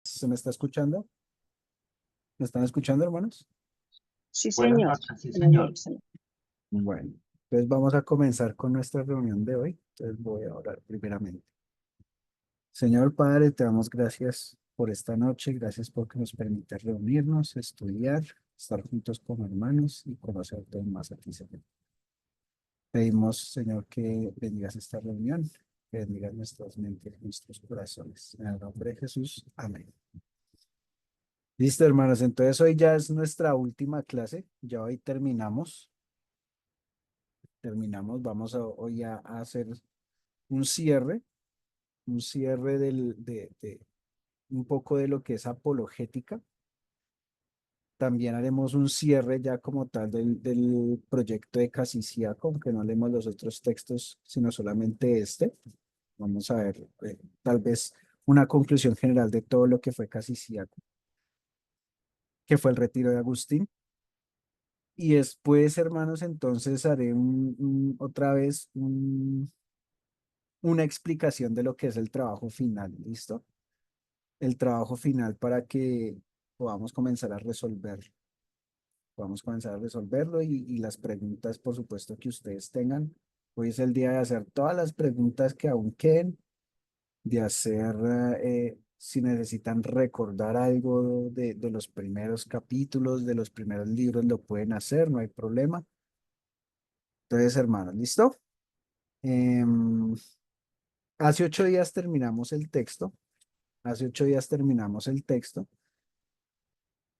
¿Se me está escuchando? ¿Me están escuchando, hermanos? Sí, Buenas señor. noches, sí, Buenas señor. noches, señor. Bueno, entonces vamos a comenzar con nuestra reunión de hoy. Entonces voy a orar primeramente. Señor Padre, te damos gracias por esta noche, gracias porque nos permite reunirnos, estudiar, estar juntos como hermanos y conocerte más a ti, Señor. Pedimos, Señor, que bendigas esta reunión, que bendigas nuestras mentes, nuestros corazones. En el nombre de Jesús, amén. Listo, hermanos, entonces hoy ya es nuestra última clase, ya hoy terminamos, vamos hoy a hacer un cierre de un poco de lo que es apologética. También haremos un cierre ya como tal del proyecto de Casiciaco, aunque no leemos los otros textos, sino solamente este. Vamos a ver, tal vez una conclusión general de todo lo que fue Casiciaco, que fue el retiro de Agustín. Y después, hermanos, entonces haré otra vez una explicación de lo que es el trabajo final, ¿listo? El trabajo final para que podamos comenzar a resolverlo. Podamos comenzar a resolverlo y las preguntas, por supuesto, que ustedes tengan. Hoy es el día de hacer todas las preguntas que aún queden, de hacer, si necesitan recordar algo de los primeros capítulos, de los primeros libros, lo pueden hacer, no hay problema. Entonces, hermanos, ¿listo? Em, hace 8 días terminamos el texto. Hace 8 días terminamos el texto.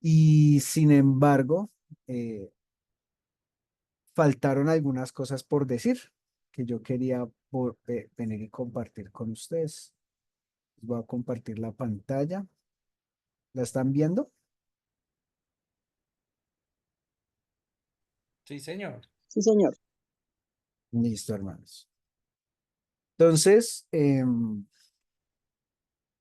Y sin embargo, eh, faltaron algunas cosas por decir que yo quería venir y compartir con ustedes. Voy a compartir la pantalla. ¿La están viendo? Sí, señor. Sí, señor. Listo, hermanos. Entonces,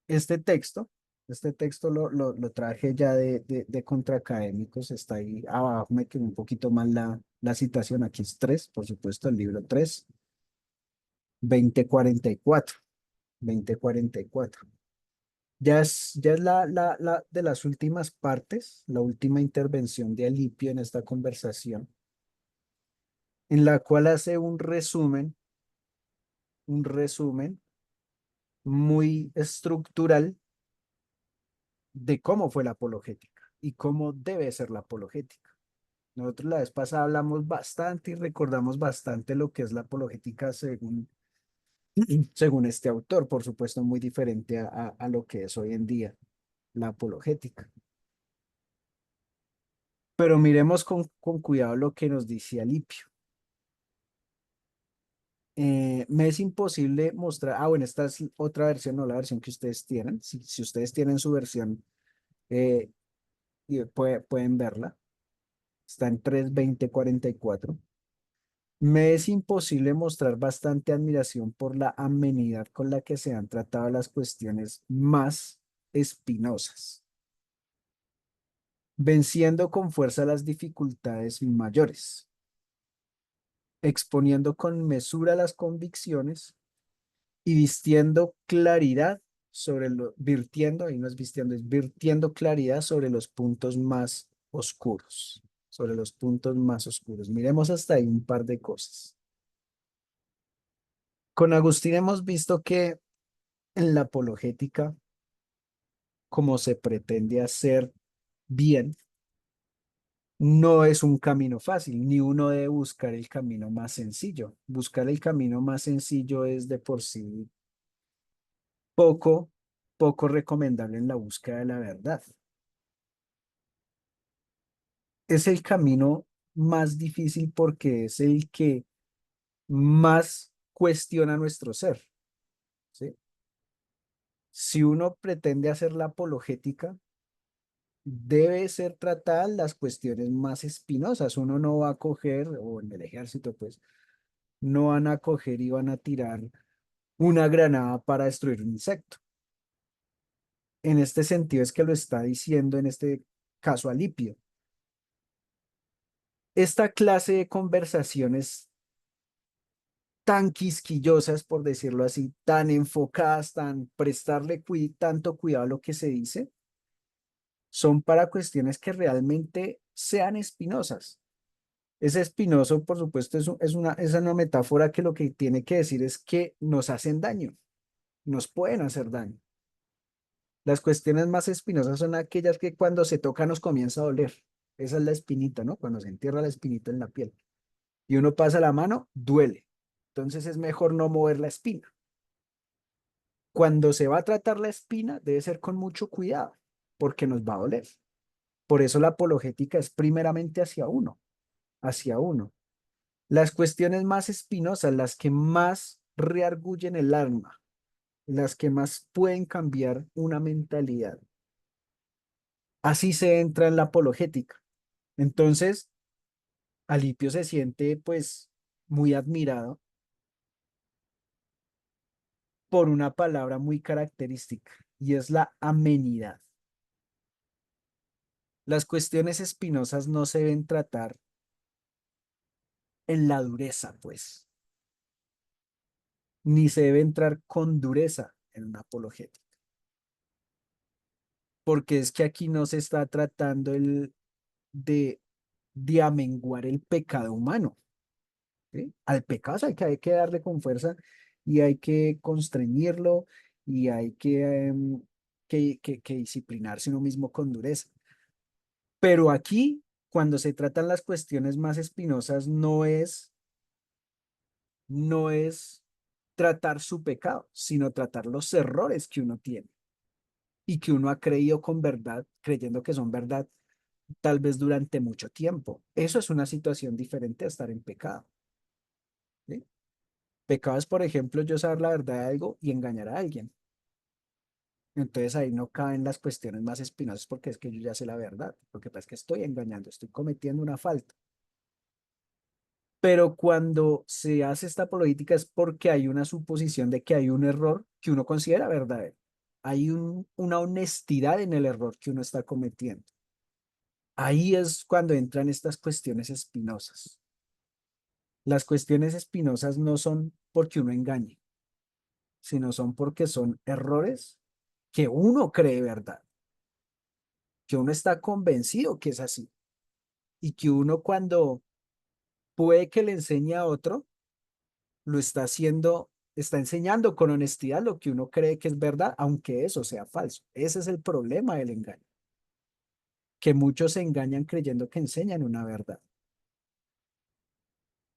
este texto, este texto lo traje ya de contraacadémicos. Está ahí abajo, me quedó un poquito más la citación. Aquí es 3, por supuesto, el libro 3, 2044. 2044. Ya es la de las últimas partes, la última intervención de Alipio en esta conversación, en la cual hace un resumen muy estructural de cómo fue la apologética y cómo debe ser la apologética. Nosotros la vez pasada hablamos bastante y recordamos bastante lo que es la apologética según este autor, por supuesto, muy diferente a lo que es hoy en día la apologética. Pero miremos con cuidado lo que nos dice Alipio. Me es imposible mostrar, bueno, esta es otra versión, no la versión que ustedes tienen. Si ustedes tienen su versión, pueden verla. Está en 3:20:44. Me es imposible mostrar bastante admiración por la amenidad con la que se han tratado las cuestiones más espinosas, venciendo con fuerza las dificultades mayores, exponiendo con mesura las convicciones y vistiendo claridad virtiendo, ahí no es vistiendo, es virtiendo claridad sobre los puntos más oscuros, sobre los puntos más oscuros. Miremos hasta ahí un par de cosas. Con Agustín hemos visto que en la apologética, como se pretende hacer bien, no es un camino fácil, ni uno debe buscar el camino más sencillo. Buscar el camino más sencillo es de por sí poco, poco recomendable en la búsqueda de la verdad. Es el camino más difícil porque es el que más cuestiona nuestro ser, ¿sí? Si uno pretende hacer la apologética, debe ser tratada las cuestiones más espinosas. Uno no va a coger, o en el ejército, pues, no van a coger y van a tirar una granada para destruir un insecto. En este sentido es que lo está diciendo en este caso Alipio. Esta clase de conversaciones tan quisquillosas, por decirlo así, tan enfocadas, tan prestarle tanto cuidado a lo que se dice, son para cuestiones que realmente sean espinosas. Ese espinoso, por supuesto, es una metáfora que lo que tiene que decir es que nos hacen daño, nos pueden hacer daño. Las cuestiones más espinosas son aquellas que cuando se toca nos comienza a doler. Esa es la espinita, ¿no? Cuando se entierra la espinita en la piel y uno pasa la mano, duele. Entonces es mejor no mover la espina. Cuando se va a tratar la espina, debe ser con mucho cuidado, porque nos va a doler. Por eso la apologética es primeramente hacia uno, hacia uno. Las cuestiones más espinosas, las que más reargullen el alma, las que más pueden cambiar una mentalidad. Así se entra en la apologética. Entonces, Alipio se siente pues muy admirado por una palabra muy característica y es la amenidad. Las cuestiones espinosas no se deben tratar en la dureza, pues, ni se debe entrar con dureza en una apologética, porque es que aquí no se está tratando de, de amenguar el pecado humano, ¿sí? Al pecado hay que darle con fuerza y hay que constreñirlo y hay que disciplinarse uno mismo con dureza. Pero aquí, cuando se tratan las cuestiones más espinosas, no es tratar su pecado, sino tratar los errores que uno tiene y que uno ha creído con verdad, creyendo que son verdad, tal vez durante mucho tiempo. Eso es una situación diferente a estar en pecado, ¿sí? Pecado es, por ejemplo, yo saber la verdad de algo y engañar a alguien. Entonces ahí no caben las cuestiones más espinosas porque es que yo ya sé la verdad. Lo que pasa es que estoy engañando, estoy cometiendo una falta. Pero cuando se hace esta política es porque hay una suposición de que hay un error que uno considera verdadero. Hay una honestidad en el error que uno está cometiendo. Ahí es cuando entran estas cuestiones espinosas. Las cuestiones espinosas no son porque uno engañe, sino son porque son errores que uno cree verdad, que uno está convencido que es así y que uno cuando puede que le enseñe a otro, lo está haciendo, está enseñando con honestidad lo que uno cree que es verdad, aunque eso sea falso. Ese es el problema del engaño, que muchos se engañan creyendo que enseñan una verdad.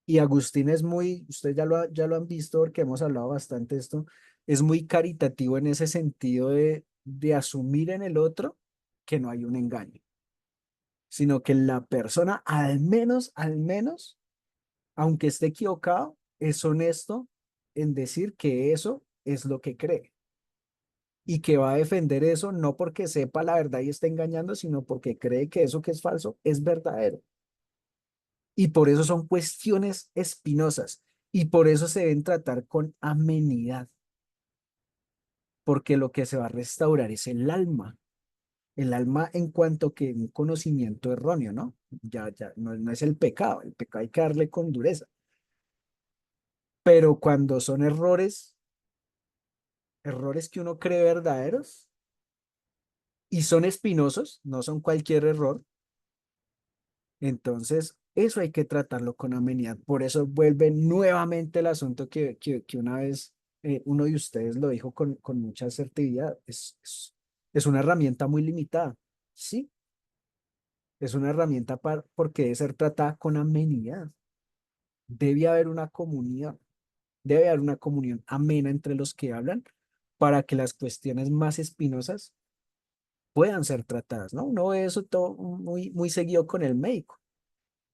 Y Agustín es muy, ustedes ya lo han visto porque hemos hablado bastante de esto, es muy caritativo en ese sentido de asumir en el otro que no hay un engaño, sino que la persona al menos, aunque esté equivocado, es honesto en decir que eso es lo que cree y que va a defender eso no porque sepa la verdad y esté engañando, sino porque cree que eso que es falso es verdadero. Y por eso son cuestiones espinosas y por eso se deben tratar con amenidad, porque lo que se va a restaurar es el alma en cuanto que un conocimiento erróneo, ¿no? Ya, no es el pecado hay que darle con dureza, pero cuando son errores que uno cree verdaderos y son espinosos, no son cualquier error, entonces eso hay que tratarlo con amenidad. Por eso vuelve nuevamente el asunto que una vez uno de ustedes lo dijo con mucha asertividad, es una herramienta muy limitada, ¿sí? Es una herramienta porque debe ser tratada con amenidad. Debe haber una comunidad, debe haber una comunión amena entre los que hablan para que las cuestiones más espinosas puedan ser tratadas, ¿no? Uno ve eso todo muy seguido con el médico.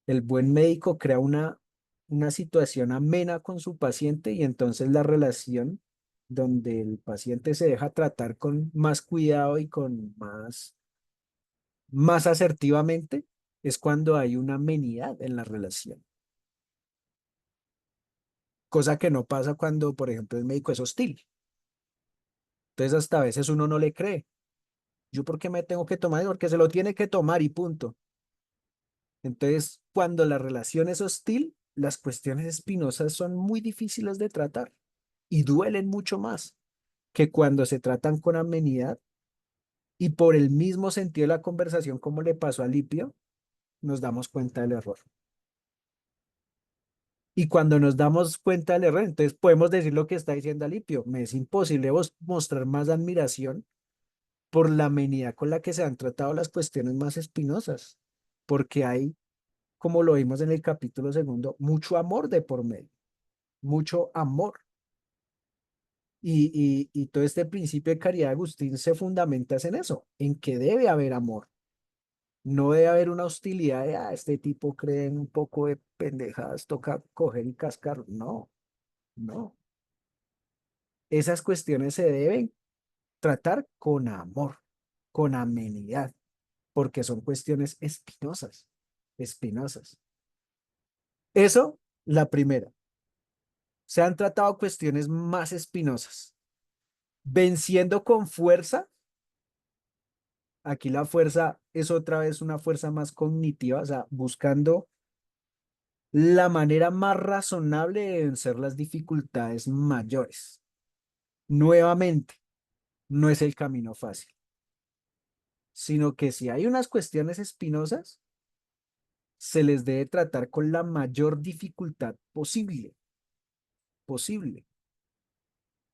El buen médico crea una situación amena con su paciente y entonces la relación donde el paciente se deja tratar con más cuidado y con más asertivamente es cuando hay una amenidad en la relación. Cosa que no pasa cuando, por ejemplo, el médico es hostil. Entonces hasta a veces uno no le cree. ¿Yo por qué me tengo que tomar? Porque se lo tiene que tomar y punto. Entonces, cuando la relación es hostil, las cuestiones espinosas son muy difíciles de tratar y duelen mucho más que cuando se tratan con amenidad y por el mismo sentido de la conversación, como le pasó a Lipio, nos damos cuenta del error. Y cuando nos damos cuenta del error, entonces podemos decir lo que está diciendo Alipio. Me es imposible mostrar más admiración por la amenidad con la que se han tratado las cuestiones más espinosas, porque hay, como lo vimos en el capítulo segundo, mucho amor de por medio, mucho amor. Y todo este principio de caridad de Agustín se fundamenta en eso, en que debe haber amor. No debe haber una hostilidad de, este tipo cree en un poco de pendejadas, toca coger y cascar. No, no. Esas cuestiones se deben tratar con amor, con amenidad, porque son cuestiones espinosas, espinosas. Eso, la primera. Se han tratado cuestiones más espinosas. Venciendo con fuerza, aquí la fuerza es otra vez una fuerza más cognitiva, o sea, buscando la manera más razonable de vencer las dificultades mayores. Nuevamente, no es el camino fácil, sino que si hay unas cuestiones espinosas, se les debe tratar con la mayor dificultad posible, posible,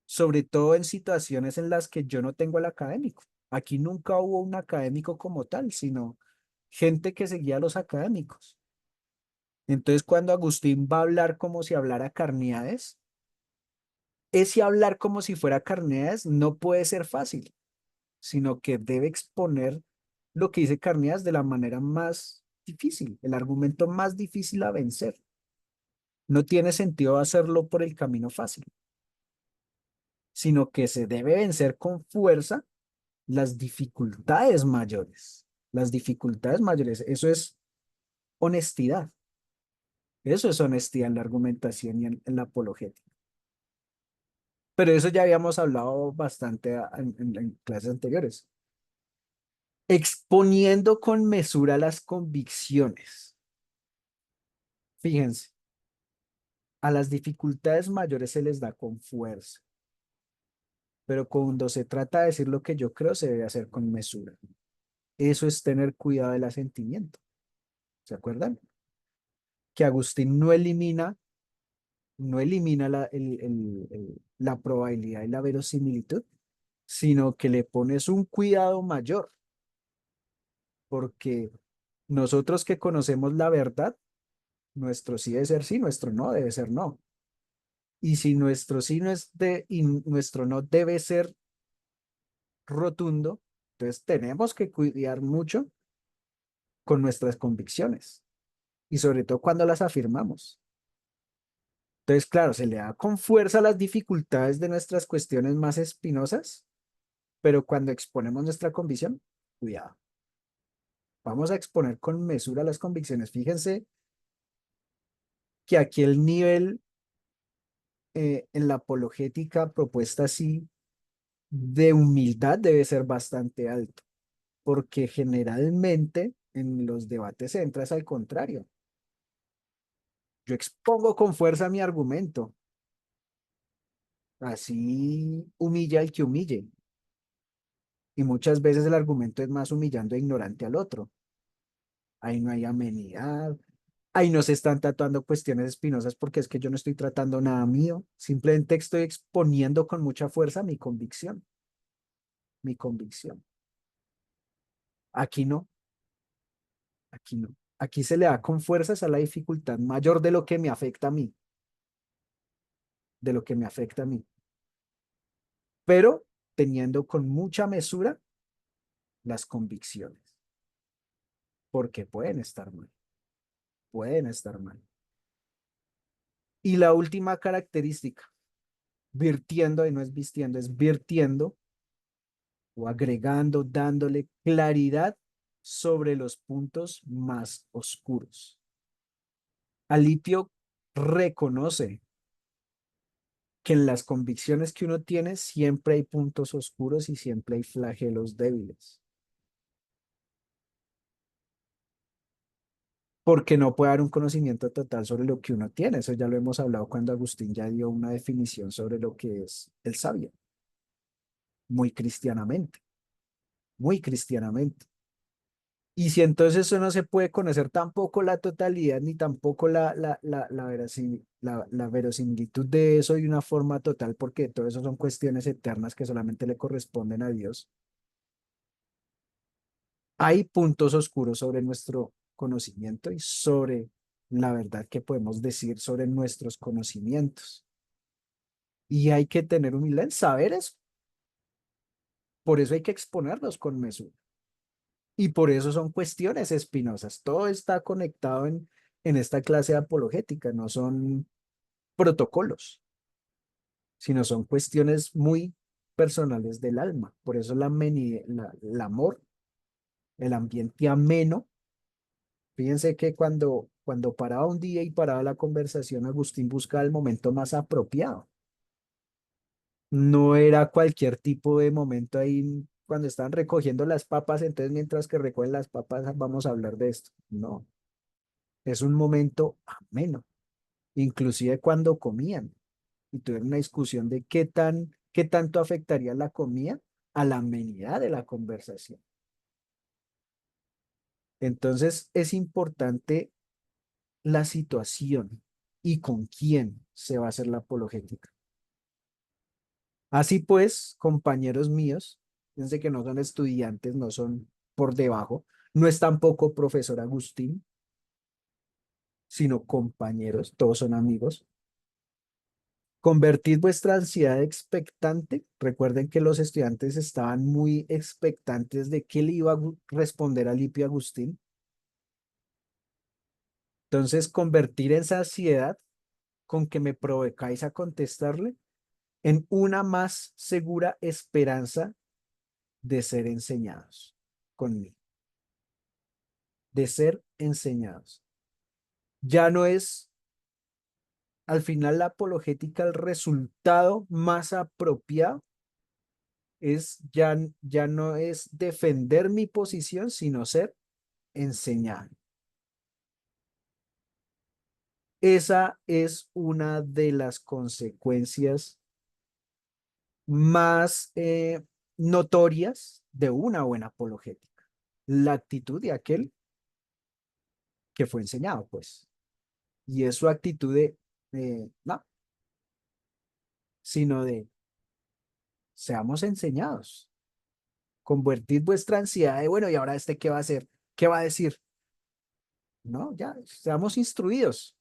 sobre todo en situaciones en las que yo no tengo el académico. Aquí nunca hubo un académico como tal, sino gente que seguía a los académicos. Entonces, cuando Agustín va a hablar como si hablara Carneades, ese hablar como si fuera Carneades no puede ser fácil, sino que debe exponer lo que dice Carneades de la manera más difícil, el argumento más difícil a vencer. No tiene sentido hacerlo por el camino fácil, sino que se debe vencer con fuerza las dificultades mayores. Las dificultades mayores, eso es honestidad. Eso es honestidad en la argumentación y en la apologética. Pero eso ya habíamos hablado bastante en clases anteriores. Exponiendo con mesura las convicciones. Fíjense, a las dificultades mayores se les da con fuerza, pero cuando se trata de decir lo que yo creo, se debe hacer con mesura. Eso es tener cuidado del asentimiento. ¿Se acuerdan? Que Agustín no elimina la probabilidad y la verosimilitud, sino que le pones un cuidado mayor, porque nosotros que conocemos la verdad, nuestro sí debe ser sí, nuestro no debe ser no. Y si nuestro sí no es y nuestro no debe ser rotundo, entonces tenemos que cuidar mucho con nuestras convicciones y sobre todo cuando las afirmamos. Entonces, claro, se le da con fuerza las dificultades de nuestras cuestiones más espinosas, pero cuando exponemos nuestra convicción, cuidado. Vamos a exponer con mesura las convicciones. Fíjense que aquí el nivel en la apologética propuesta así de humildad debe ser bastante alto, porque generalmente en los debates entras al contrario. Yo expongo con fuerza mi argumento, así humilla al que humille. Y muchas veces el argumento es más humillando e ignorante al otro. Ahí no hay amenidad, ahí no se están tratando cuestiones espinosas porque es que yo no estoy tratando nada mío, simplemente estoy exponiendo con mucha fuerza mi convicción, mi convicción. Aquí no, aquí no. Aquí se le da con fuerzas a la dificultad mayor de lo que me afecta a mí, de lo que me afecta a mí, pero teniendo con mucha mesura las convicciones, porque pueden estar mal, pueden estar mal. Y la última característica, virtiendo, y no es vistiendo, es virtiendo o agregando, dándole claridad sobre los puntos más oscuros. Alipio reconoce que en las convicciones que uno tiene siempre hay puntos oscuros y siempre hay flagelos débiles. porque no puede dar un conocimiento total sobre lo que uno tiene. Eso ya lo hemos hablado cuando Agustín ya dio una definición sobre lo que es el sabio, muy cristianamente, muy cristianamente. Y si entonces eso no se puede conocer tampoco la totalidad, ni tampoco la verosimilitud de eso de una forma total, porque todo eso son cuestiones eternas que solamente le corresponden a Dios, hay puntos oscuros sobre nuestro conocimiento y sobre la verdad que podemos decir sobre nuestros conocimientos. Y hay que tener humildad en saber eso. Por eso hay que exponerlos con mesura. Y por eso son cuestiones espinosas. Todo está conectado en esta clase de apologética. No son protocolos, sino son cuestiones muy personales del alma. Por eso el amor, el ambiente ameno. Fíjense que cuando paraba un día y paraba la conversación, Agustín buscaba el momento más apropiado. No era cualquier tipo de momento ahí cuando estaban recogiendo las papas, entonces mientras que recogen las papas vamos a hablar de esto. No, es un momento ameno, inclusive cuando comían y tuvieron una discusión de qué tanto afectaría la comida a la amenidad de la conversación. Entonces es importante la situación y con quién se va a hacer la apologética. Así pues, compañeros míos, fíjense que no son estudiantes, no son por debajo, no es tampoco profesor Agustín, sino compañeros, todos son amigos. Convertid vuestra ansiedad expectante. Recuerden que los estudiantes estaban muy expectantes de qué le iba a responder a Lipio Agustín. Entonces, convertir esa ansiedad con que me provocáis a contestarle en una más segura esperanza de ser enseñados conmigo, de ser enseñados. Ya no es, al final, la apologética, el resultado más apropiado ya no es defender mi posición, sino ser enseñado. Esa es una de las consecuencias más notorias de una buena apologética. La actitud de aquel que fue enseñado, pues. Y es su actitud no, sino de seamos enseñados. Convertid vuestra ansiedad de, bueno, ¿y ahora este qué va a hacer? ¿Qué va a decir? No, ya, seamos instruidos.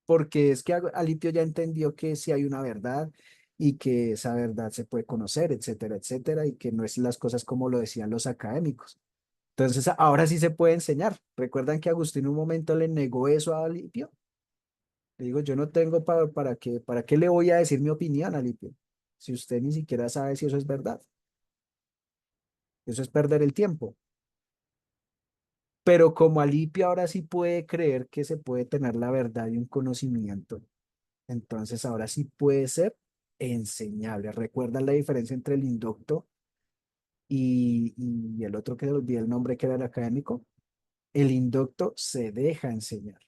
Porque es que Alipio ya entendió que sí hay una verdad y que esa verdad se puede conocer, etcétera, etcétera, y que no es las cosas como lo decían los académicos. Entonces, ahora sí se puede enseñar. ¿Recuerdan que Agustín en un momento le negó eso a Alipio? Le digo, yo no tengo para qué le voy a decir mi opinión a Alipio, si usted ni siquiera sabe si eso es verdad. Eso es perder el tiempo. Pero como Alipio ahora sí puede creer que se puede tener la verdad y un conocimiento, entonces ahora sí puede ser enseñable. ¿Recuerdan la diferencia entre el inducto y el otro que olvidé el nombre que era el académico? El inducto se deja enseñar,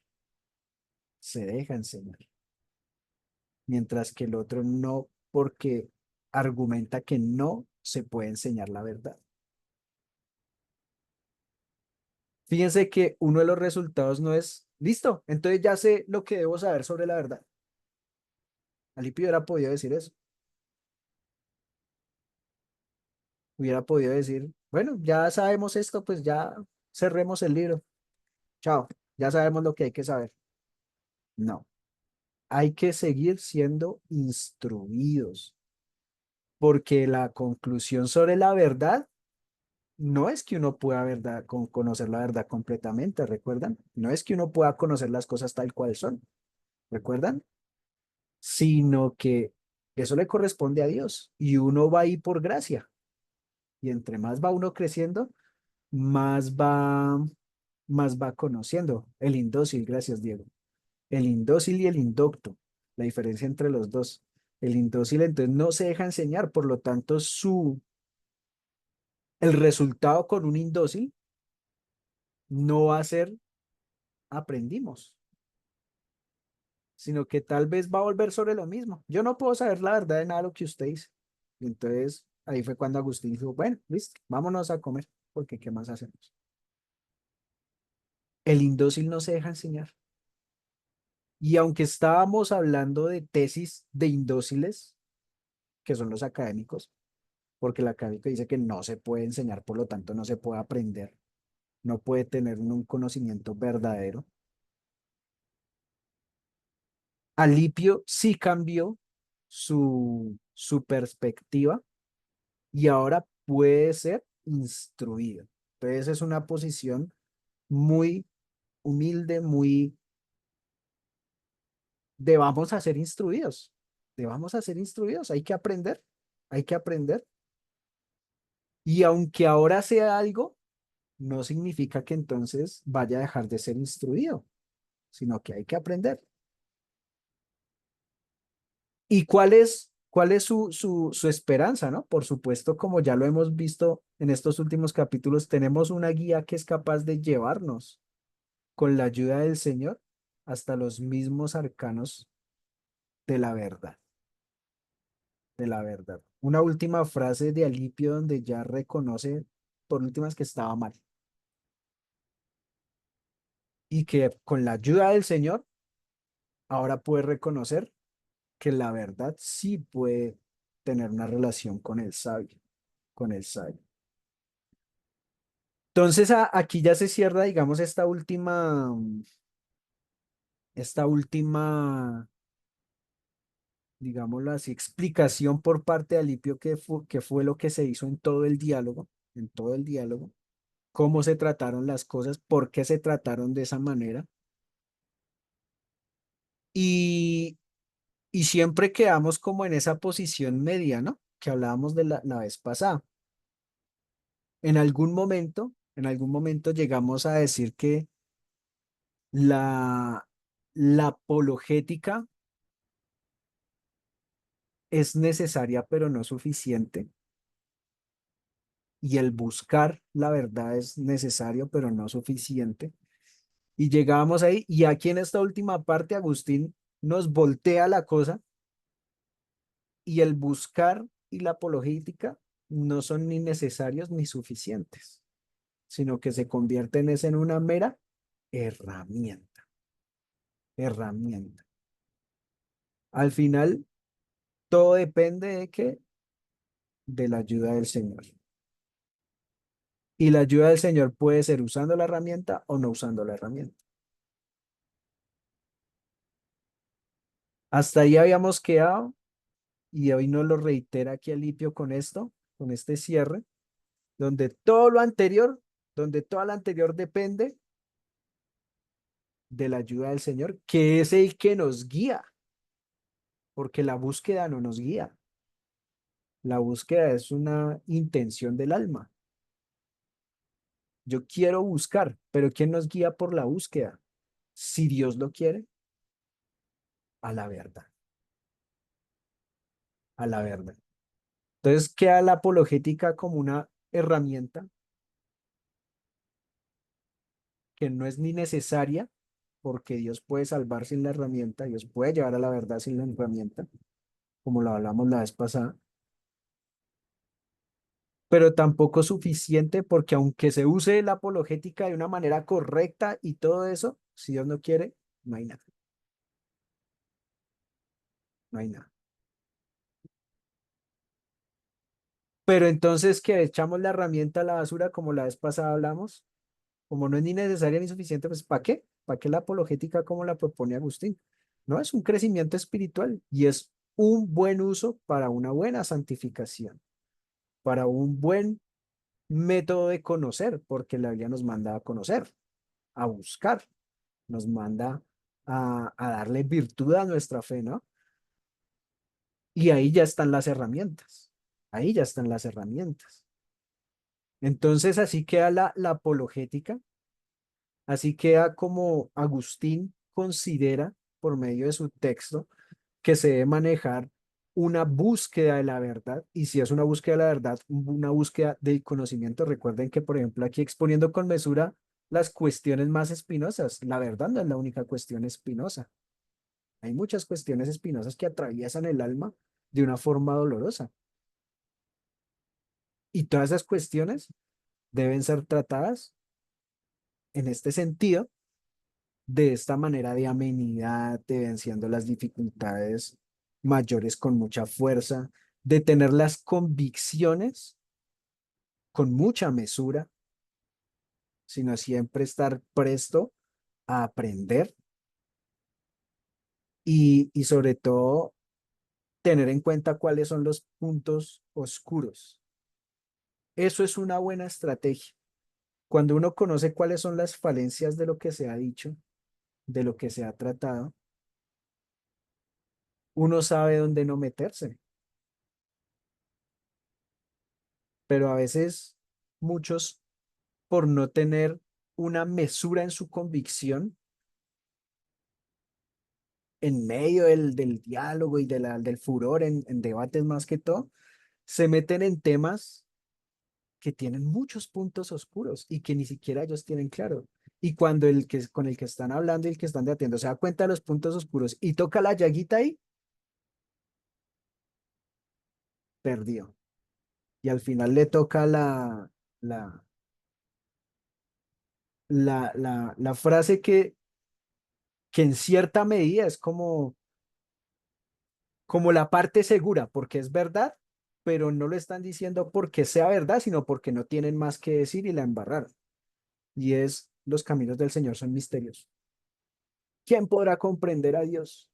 mientras que el otro no, porque argumenta que no se puede enseñar la verdad. Fíjense que uno de los resultados no es, listo, entonces ya sé lo que debo saber sobre la verdad. Alipio hubiera podido decir eso. Hubiera podido decir, bueno, ya sabemos esto, pues ya cerremos el libro. Chao, ya sabemos lo que hay que saber. No, hay que seguir siendo instruidos, porque la conclusión sobre la verdad no es que uno pueda conocer la verdad completamente, ¿recuerdan? No es que uno pueda conocer las cosas tal cual son, ¿recuerdan? Sino que eso le corresponde a Dios y uno va ahí por gracia. Y entre más va uno creciendo, más va, más va conociendo. El indócil, gracias, Diego. El indócil y el indocto, la diferencia entre los dos. El indócil entonces no se deja enseñar, por lo tanto, el resultado con un indócil no va a ser aprendimos, sino que tal vez va a volver sobre lo mismo. Yo no puedo saber la verdad de nada de lo que usted dice. Y entonces ahí fue cuando Agustín dijo, bueno, listo, vámonos a comer, porque ¿qué más hacemos? El indócil no se deja enseñar. Y aunque estábamos hablando de tesis de indóciles, que son los académicos, porque el académico dice que no se puede enseñar, por lo tanto no se puede aprender, no puede tener un conocimiento verdadero. Alipio sí cambió su perspectiva y ahora puede ser instruido. Entonces es una posición muy humilde, muy de vamos a ser instruidos, de vamos a ser instruidos, hay que aprender, hay que aprender. Y aunque ahora sea algo, no significa que entonces vaya a dejar de ser instruido, sino que hay que aprender. ¿Y cuál es su esperanza, no? Por supuesto, como ya lo hemos visto en estos últimos capítulos, tenemos una guía que es capaz de llevarnos con la ayuda del Señor hasta los mismos arcanos de la verdad, de la verdad. Una última frase de Alipio donde ya reconoce por últimas que estaba mal y que con la ayuda del Señor ahora puede reconocer que la verdad sí puede tener una relación con el sabio, con el sabio. Entonces aquí ya se cierra, digamos, esta última, digámoslo así, explicación por parte de Alipio que fue lo que se hizo en todo el diálogo, cómo se trataron las cosas, por qué se trataron de esa manera. Y, y siempre quedamos como en esa posición media, ¿no? Que hablábamos de la vez pasada. En algún momento llegamos a decir que la, la apologética es necesaria, pero no suficiente. Y el buscar la verdad es necesario, pero no suficiente. Y llegábamos ahí, y aquí en esta última parte, Agustín nos voltea la cosa, y el buscar y la apologética no son ni necesarios ni suficientes, sino que se convierten es en una mera herramienta, herramienta. Al final, todo depende de que de la ayuda del Señor. Y la ayuda del Señor puede ser usando la herramienta o no usando la herramienta. Hasta ahí habíamos quedado y hoy nos lo reitera aquí Alipio con esto, con este cierre, donde todo lo anterior, donde toda la anterior depende de la ayuda del Señor, que es el que nos guía, porque la búsqueda no nos guía. La búsqueda es una intención del alma. Yo quiero buscar, pero ¿quién nos guía por la búsqueda? Si Dios lo quiere, a la verdad, a la verdad. Entonces queda la apologética como una herramienta que no es ni necesaria, porque Dios puede salvar sin la herramienta, Dios puede llevar a la verdad sin la herramienta, como lo hablamos la vez pasada, pero tampoco suficiente porque aunque se use la apologética de una manera correcta y todo eso, si Dios no quiere, no hay nada, no hay nada. Pero entonces que echamos la herramienta a la basura, como la vez pasada hablamos, como no es ni necesaria ni suficiente, pues ¿para qué? ¿Para qué la apologética como la propone Agustín? No, es un crecimiento espiritual y es un buen uso para una buena santificación, para un buen método de conocer, porque la Biblia nos manda a conocer, a buscar, nos manda a darle virtud a nuestra fe, ¿no? Y ahí ya están las herramientas, ahí ya están las herramientas. Entonces así queda la apologética, así queda como Agustín considera por medio de su texto que se debe manejar una búsqueda de la verdad, y si es una búsqueda de la verdad, una búsqueda del conocimiento. Recuerden que, por ejemplo, aquí exponiendo con mesura las cuestiones más espinosas. La verdad no es la única cuestión espinosa. Hay muchas cuestiones espinosas que atraviesan el alma de una forma dolorosa. Y todas esas cuestiones deben ser tratadas en este sentido, de esta manera de amenidad, de venciendo las dificultades mayores con mucha fuerza, de tener las convicciones con mucha mesura, sino siempre estar presto a aprender y sobre todo tener en cuenta cuáles son los puntos oscuros. Eso es una buena estrategia. Cuando uno conoce cuáles son las falencias de lo que se ha dicho, de lo que se ha tratado, uno sabe dónde no meterse. Pero a veces muchos, por no tener una mesura en su convicción, en medio del diálogo y del furor en debates más que todo, se meten en temas que tienen muchos puntos oscuros y que ni siquiera ellos tienen claro. Y cuando con el que están hablando y el que están debatiendo se da cuenta de los puntos oscuros y toca la llaguita ahí, perdió. Y al final le toca la, la frase que en cierta medida es como la parte segura, porque es verdad, pero no lo están diciendo porque sea verdad, sino porque no tienen más que decir y la embarrar. Y es, los caminos del Señor son misterios. ¿Quién podrá comprender a Dios?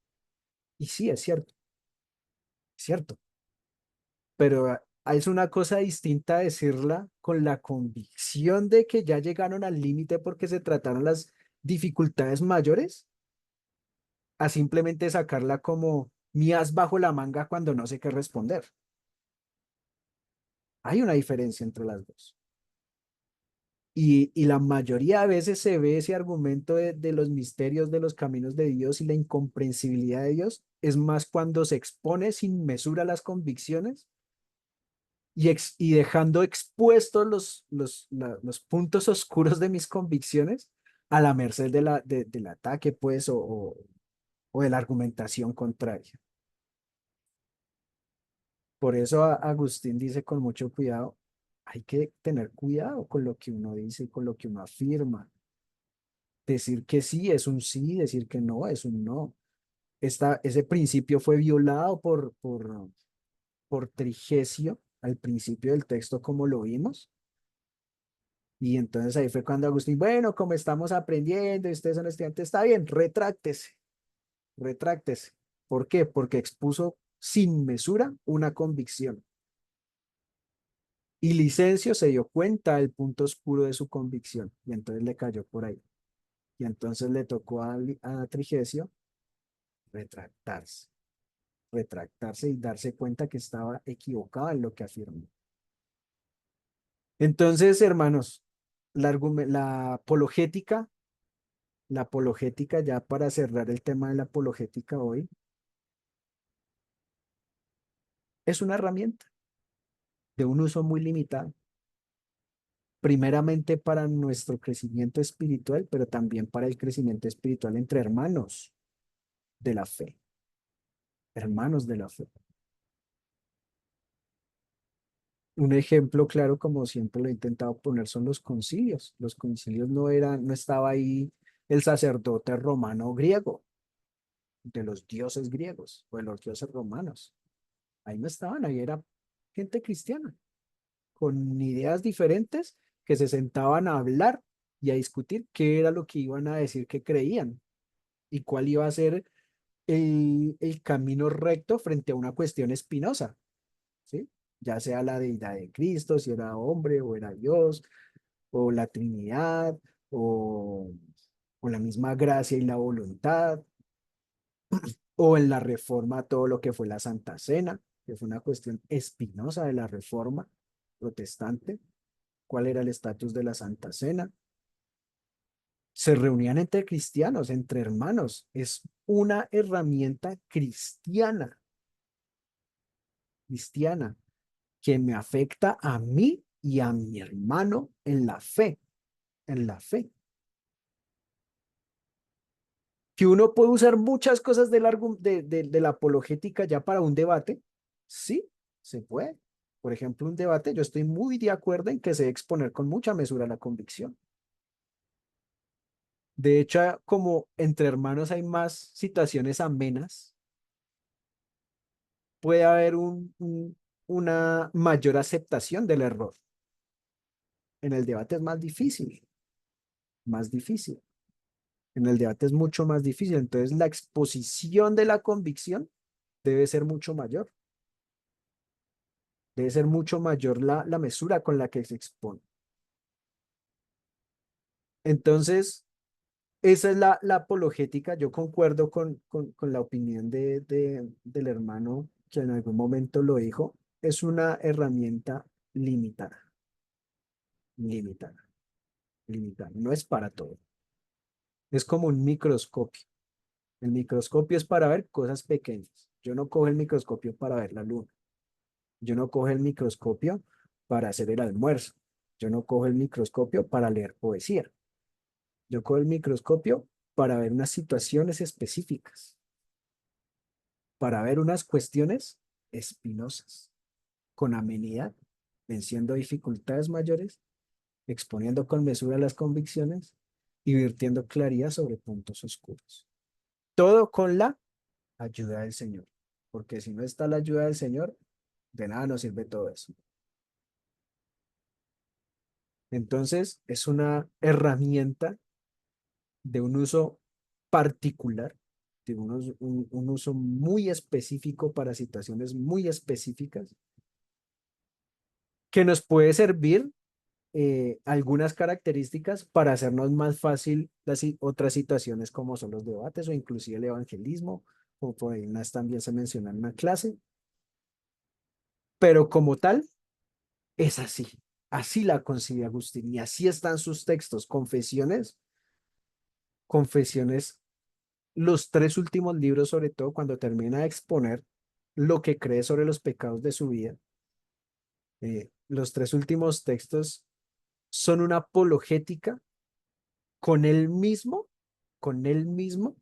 Y sí, es cierto, pero es una cosa distinta decirla con la convicción de que ya llegaron al límite porque se trataron las dificultades mayores, a simplemente sacarla como mi as bajo la manga cuando no sé qué responder. Hay una diferencia entre las dos. Y la mayoría de veces se ve ese argumento de los misterios de los caminos de Dios y la incomprensibilidad de Dios, es más cuando se expone sin mesura las convicciones y dejando expuestos los puntos oscuros de mis convicciones a la merced del ataque, pues, o de la argumentación contraria. Por eso Agustín dice con mucho cuidado, hay que tener cuidado con lo que uno dice y con lo que uno afirma. Decir que sí es un sí, decir que no es un no. Ese principio fue violado por Trigesio al principio del texto, como lo vimos. Y entonces ahí fue cuando Agustín, bueno, como estamos aprendiendo y ustedes son estudiantes, está bien, retráctese, retráctese. ¿Por qué? Porque expuso sin mesura una convicción. Y Licencio se dio cuenta del punto oscuro de su convicción y entonces le cayó por ahí. Y entonces le tocó a Trigesio retractarse, retractarse y darse cuenta que estaba equivocado en lo que afirmó. Entonces, hermanos, la apologética, ya para cerrar el tema de la apologética hoy, es una herramienta de un uso muy limitado, primeramente para nuestro crecimiento espiritual, pero también para el crecimiento espiritual entre hermanos de la fe, hermanos de la fe. Un ejemplo claro, como siempre lo he intentado poner, son los concilios. Los concilios no estaba ahí el sacerdote romano griego, de los dioses griegos o de los dioses romanos. Ahí no estaban, ahí era gente cristiana, con ideas diferentes que se sentaban a hablar y a discutir qué era lo que iban a decir que creían y cuál iba a ser el camino recto frente a una cuestión espinosa, ¿sí? Ya sea la deidad de Cristo, si era hombre o era Dios, o la Trinidad, o, o la misma gracia y la voluntad, o en la Reforma todo lo que fue la Santa Cena, que fue una cuestión espinosa de la Reforma protestante. ¿Cuál era el estatus de la Santa Cena? Se reunían entre cristianos, entre hermanos. Es una herramienta cristiana, cristiana, que me afecta a mí y a mi hermano en la fe, en la fe. Que uno puede usar muchas cosas de la apologética ya para un debate. Sí, se puede. Por ejemplo, un debate, yo estoy muy de acuerdo en que se debe exponer con mucha mesura la convicción. De hecho, como entre hermanos hay más situaciones amenas, puede haber una mayor aceptación del error. En el debate es más difícil, más difícil. En el debate es mucho más difícil. Entonces, la exposición de la convicción debe ser mucho mayor. Debe ser mucho mayor la mesura con la que se expone. Entonces, esa es la apologética. Yo concuerdo con la opinión del hermano que en algún momento lo dijo. Es una herramienta limitada, limitada, limitada. No es para todo. Es como un microscopio. El microscopio es para ver cosas pequeñas. Yo no cojo el microscopio para ver la luna. Yo no cojo el microscopio para hacer el almuerzo. Yo no cojo el microscopio para leer poesía. Yo cojo el microscopio para ver unas situaciones específicas, para ver unas cuestiones espinosas, con amenidad, venciendo dificultades mayores, exponiendo con mesura las convicciones y virtiendo claridad sobre puntos oscuros. Todo con la ayuda del Señor, porque si no está la ayuda del Señor, de nada nos sirve todo eso. Entonces, es una herramienta de un uso particular, de un uso muy específico para situaciones muy específicas, que nos puede servir algunas características para hacernos más fácil otras situaciones como son los debates o inclusive el evangelismo, o por ahí unas también se menciona en una clase, pero como tal, es así. Así la concibe Agustín y así están sus textos, confesiones, confesiones. Los tres últimos libros, sobre todo cuando termina de exponer lo que cree sobre los pecados de su vida, los tres últimos textos son una apologética con con él mismo,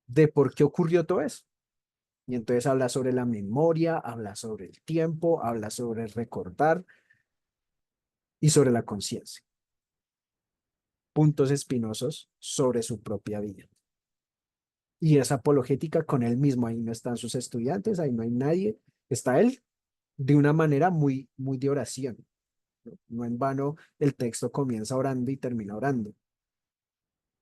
de por qué ocurrió todo eso. Y entonces habla sobre la memoria, habla sobre el tiempo, habla sobre recordar y sobre la conciencia. Puntos espinosos sobre su propia vida. Y es apologética con él mismo. Ahí no están sus estudiantes, ahí no hay nadie. Está él de una manera muy de oración. No en vano el texto comienza orando y termina orando.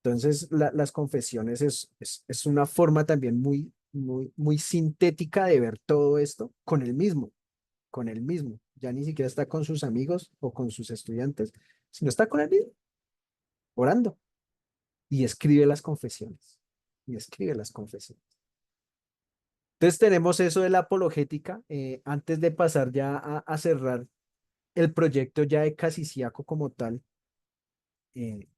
Entonces, las confesiones es una forma también muy sintética de ver todo esto con él mismo. Ya ni siquiera está con sus amigos o con sus estudiantes, sino está con él mismo, orando y escribe las confesiones. Y escribe las confesiones. Entonces tenemos eso de la apologética. Antes de pasar ya a cerrar el proyecto ya de Casiciaco como tal,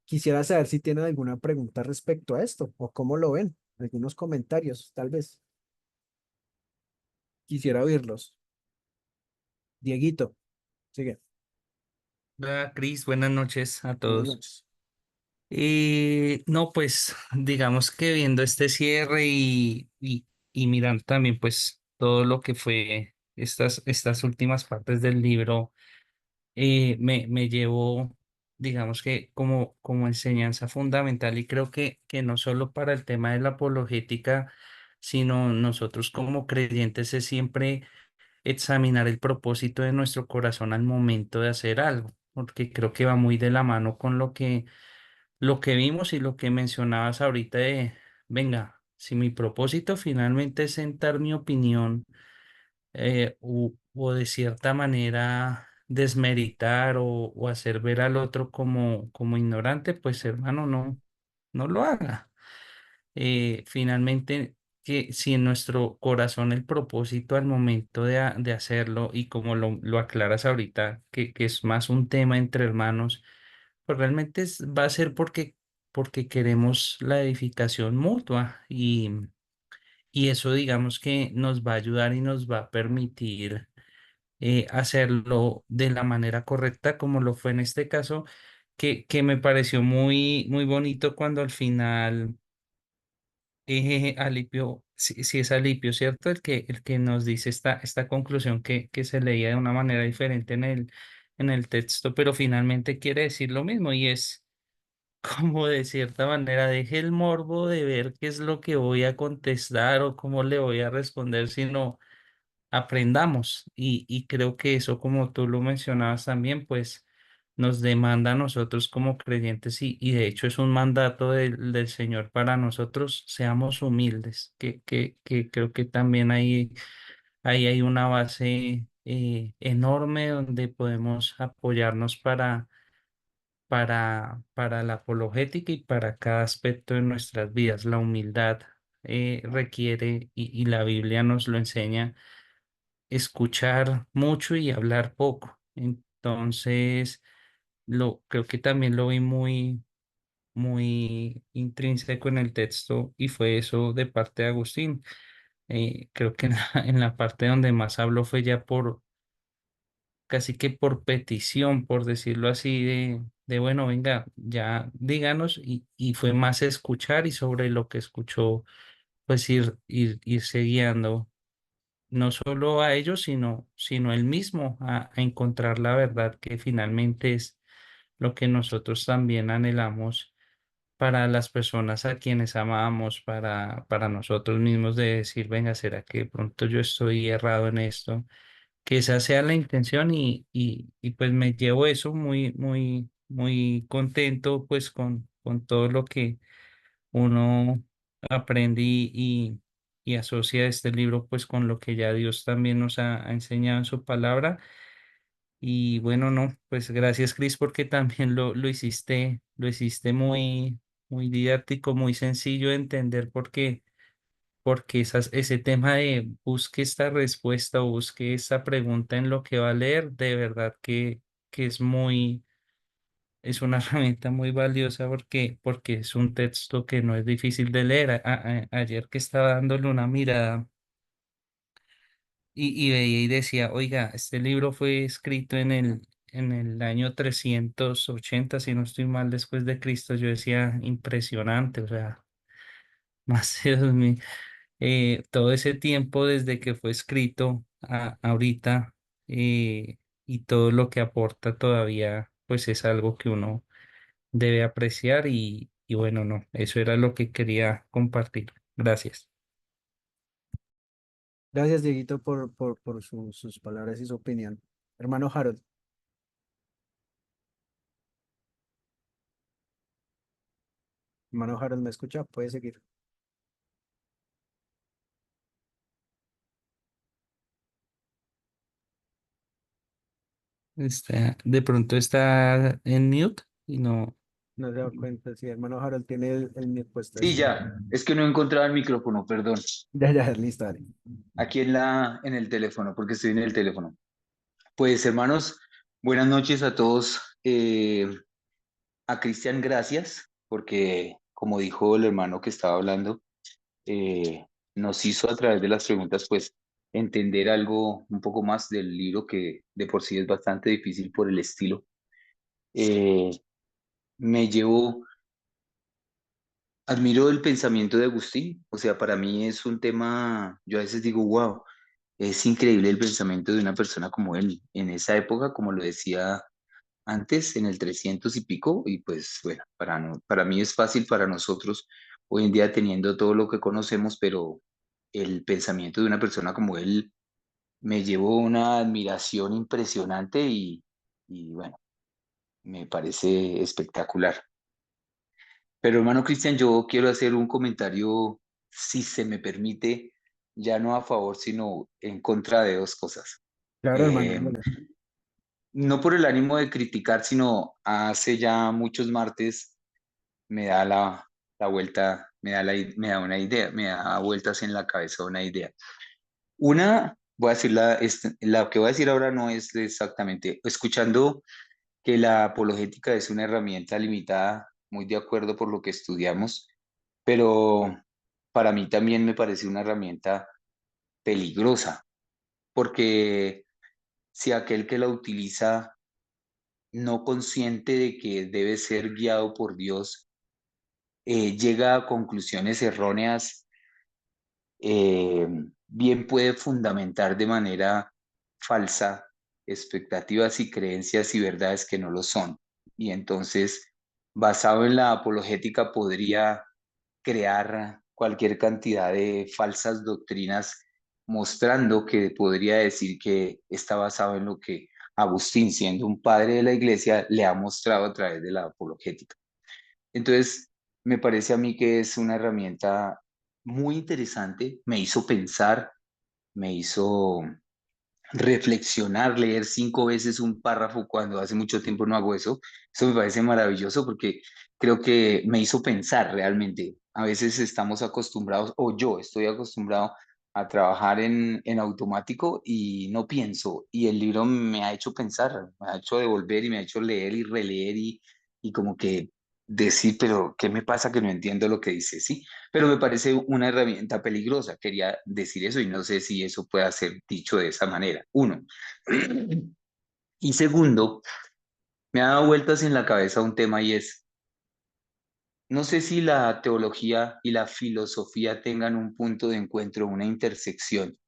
quisiera saber si tienen alguna pregunta respecto a esto o cómo lo ven. Algunos comentarios, tal vez. Quisiera oírlos. Dieguito, sigue. Hola, Cris, buenas noches a Buenas todos. noches. No, pues digamos que viendo este cierre y mirando también pues todo lo que fue estas últimas partes del libro, me llevó, digamos que como enseñanza fundamental y creo que no solo para el tema de la apologética, sino nosotros como creyentes es siempre examinar el propósito de nuestro corazón al momento de hacer algo, porque creo que va muy de la mano con lo que vimos y lo que mencionabas ahorita de, venga, si mi propósito finalmente es sentar mi opinión o de cierta manera desmeritar o hacer ver al otro como ignorante, pues hermano, no lo haga. Finalmente, que si en nuestro corazón el propósito al momento de hacerlo y como lo aclaras ahorita, que es más un tema entre hermanos, pues realmente va a ser porque queremos la edificación mutua y eso digamos que nos va a ayudar y nos va a permitir hacerlo de la manera correcta como lo fue en este caso, que me pareció muy bonito cuando al final Alipio, sí, sí es Alipio, ¿cierto? El que nos dice esta conclusión que se leía de una manera diferente en el texto, pero finalmente quiere decir lo mismo y es como de cierta manera, deje el morbo de ver qué es lo que voy a contestar o cómo le voy a responder, sino aprendamos. Y creo que eso, como tú lo mencionabas también, pues nos demanda a nosotros como creyentes y de hecho es un mandato del Señor para nosotros, seamos humildes, que creo que también ahí hay una base enorme donde podemos apoyarnos para la apologética y para cada aspecto de nuestras vidas. La humildad requiere, y la Biblia nos lo enseña, escuchar mucho y hablar poco. Entonces, creo que también lo vi muy intrínseco en el texto y fue eso de parte de Agustín. Creo que en la parte donde más habló fue ya casi que por petición, por decirlo así, de bueno, venga, ya díganos, y fue más escuchar y sobre lo que escuchó, pues irse guiando, no solo a ellos, sino él mismo, a encontrar la verdad que finalmente es lo que nosotros también anhelamos para las personas a quienes amamos, para nosotros mismos de decir, venga, ¿será que de pronto yo estoy errado en esto? Que esa sea la intención y pues me llevo eso muy contento pues con todo lo que uno aprende y asocia este libro pues con lo que ya Dios también nos ha enseñado en su palabra. Y bueno, no, pues gracias Cris porque también lo hiciste muy didáctico, muy sencillo de entender porque ese tema de busque esta respuesta o busque esta pregunta en lo que va a leer, de verdad que es una herramienta muy valiosa porque es un texto que no es difícil de leer. Ayer que estaba dándole una mirada y veía y decía, oiga, este libro fue escrito en el año 380 si no estoy mal, después de Cristo. Yo decía, impresionante, o sea, más de 2000 todo ese tiempo desde que fue escrito a ahorita, y todo lo que aporta todavía, pues es algo que uno debe apreciar y bueno, no, eso era lo que quería compartir. Gracias. Gracias, Dieguito, por sus palabras y su opinión. Hermano Harold, hermano Harold, ¿me escucha? Puede seguir. De pronto está en mute y no. No se da cuenta, sí, hermano Harold tiene el mute puesto Sí, ahí. ya, es que no encontraba el micrófono, perdón. Ya, ya, listo, dale. Aquí en el teléfono, porque estoy en el teléfono. Pues hermanos, buenas noches a todos. A Cristian, gracias, porque como dijo el hermano que estaba hablando, nos hizo a través de las preguntas, pues, entender algo un poco más del libro que de por sí es bastante difícil por el estilo. Eh, Me llevo, admiro el pensamiento de Agustín, o sea, para mí es un tema, yo a veces digo, wow. Es increíble el pensamiento de una persona como él en esa época, como lo decía antes, en el 300 y pico, y pues bueno, para mí es fácil para nosotros hoy en día teniendo todo lo que conocemos, pero el pensamiento de una persona como él me llevó una admiración impresionante y bueno, me parece espectacular. Pero hermano Cristian, yo quiero hacer un comentario, si se me permite, ya no a favor, sino en contra de dos cosas. Claro, hermano, Eh, hágale. no por el ánimo de criticar, sino hace ya muchos martes me da la vuelta, me da una idea, me da vueltas en la cabeza una idea. Una, voy a decir la que voy a decir ahora no es exactamente, escuchando que la apologética es una herramienta limitada, muy de acuerdo por lo que estudiamos, pero para mí también me parece una herramienta peligrosa, porque si aquel que la utiliza no consciente de que debe ser guiado por Dios, llega a conclusiones erróneas, eh, bien puede fundamentar de manera falsa expectativas y creencias y verdades que no lo son. Y entonces, basado en la apologética, podría crear cualquier cantidad de falsas doctrinas, mostrando que podría decir que está basado en lo que Agustín, siendo un padre de la iglesia, le ha mostrado a través de la apologética. Entonces, me parece a mí que es una herramienta muy interesante, me hizo pensar, me hizo reflexionar, leer 5 veces un párrafo cuando hace mucho tiempo no hago eso. Eso me parece maravilloso porque creo que me hizo pensar realmente. A veces estamos acostumbrados, o yo estoy acostumbrado a trabajar en automático y no pienso. Y el libro me ha hecho pensar, me ha hecho devolver y me ha hecho leer y releer y como que decir, pero ¿qué me pasa que no entiendo lo que dice? Sí, pero me parece una herramienta peligrosa. Quería decir eso y no sé si eso pueda ser dicho de esa manera. Uno. Y segundo, me ha dado vueltas en la cabeza un tema y es, no sé si la teología y la filosofía tengan un punto de encuentro, una intersección.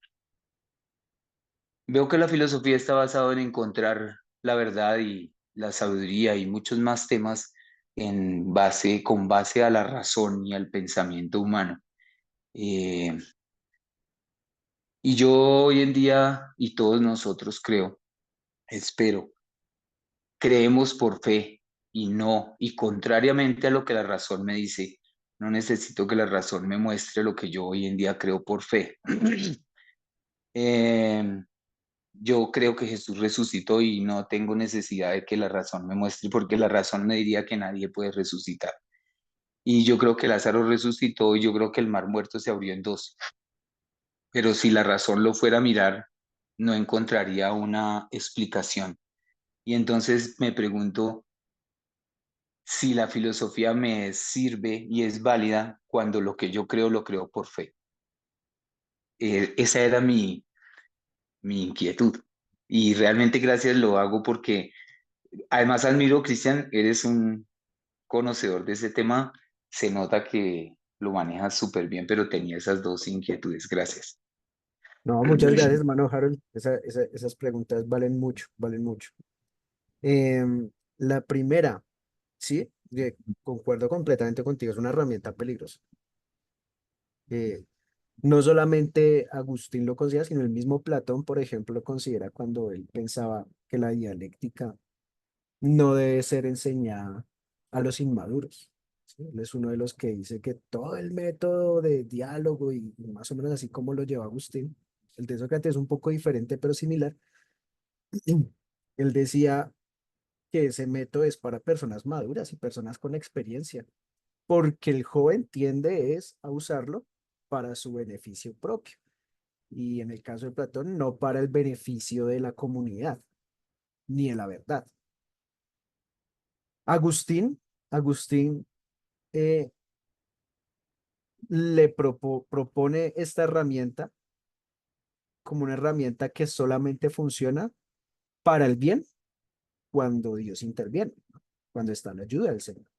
Veo que la filosofía está basada en encontrar la verdad y la sabiduría y muchos más temas con base a la razón y al pensamiento humano. Eh, y yo hoy en día, y todos nosotros creo, espero, creemos por fe y contrariamente a lo que la razón me dice, no necesito que la razón me muestre lo que yo hoy en día creo por fe. Eh, yo creo que Jesús resucitó y no tengo necesidad de que la razón me muestre porque la razón me diría que nadie puede resucitar. Y yo creo que Lázaro resucitó y yo creo que el mar muerto se abrió en dos. Pero si la razón lo fuera a mirar, no encontraría una explicación. Y entonces me pregunto si la filosofía me sirve y es válida cuando lo que yo creo lo creo por fe. Esa era mi inquietud. Y realmente gracias lo hago porque además admiro, Cristian, eres un conocedor de ese tema. Se nota que lo manejas súper bien, pero tenía esas dos inquietudes. Gracias. No, muchas gracias, hermano Harold. Esas preguntas valen mucho, valen mucho. Em, la primera, sí, concuerdo completamente contigo, es una herramienta peligrosa. Eh, no solamente Agustín lo considera, sino el mismo Platón, por ejemplo, lo considera cuando él pensaba que la dialéctica no debe ser enseñada a los inmaduros. ¿Sí? Él es uno de los que dice que todo el método de diálogo y más o menos así como lo lleva Agustín, el de Sócrates es un poco diferente pero similar. Él decía que ese método es para personas maduras y personas con experiencia, porque el joven tiende es a usarlo para su beneficio propio. Y en el caso de Platón, no para el beneficio de la comunidad, ni de la verdad. Agustín eh, propone esta herramienta como una herramienta que solamente funciona para el bien cuando Dios interviene, ¿no? Cuando está la ayuda del Señor.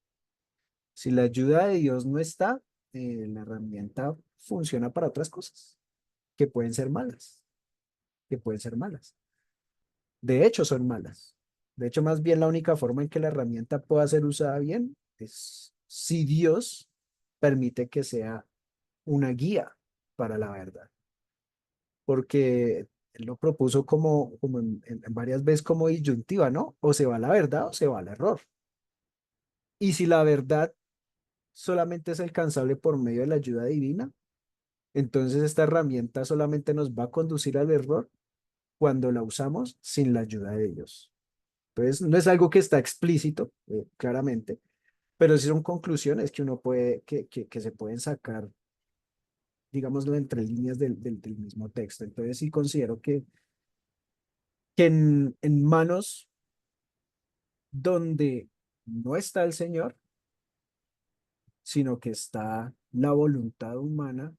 Si la ayuda de Dios no está, la herramienta funciona para otras cosas que pueden ser malas, que pueden ser malas. De hecho, son malas. De hecho, más bien la única forma en que la herramienta pueda ser usada bien es si Dios permite que sea una guía para la verdad. Porque él lo propuso como en varias veces como disyuntiva, ¿no? O se va la verdad o se va el error. Y si la verdad solamente es alcanzable por medio de la ayuda divina, entonces esta herramienta solamente nos va a conducir al error cuando la usamos sin la ayuda de Dios. Entonces, no es algo que está explícito, claramente, pero sí son conclusiones que uno puede, que se pueden sacar, digámoslo, entre líneas del mismo texto. Entonces, sí considero que en manos donde no está el Señor, sino que está la voluntad humana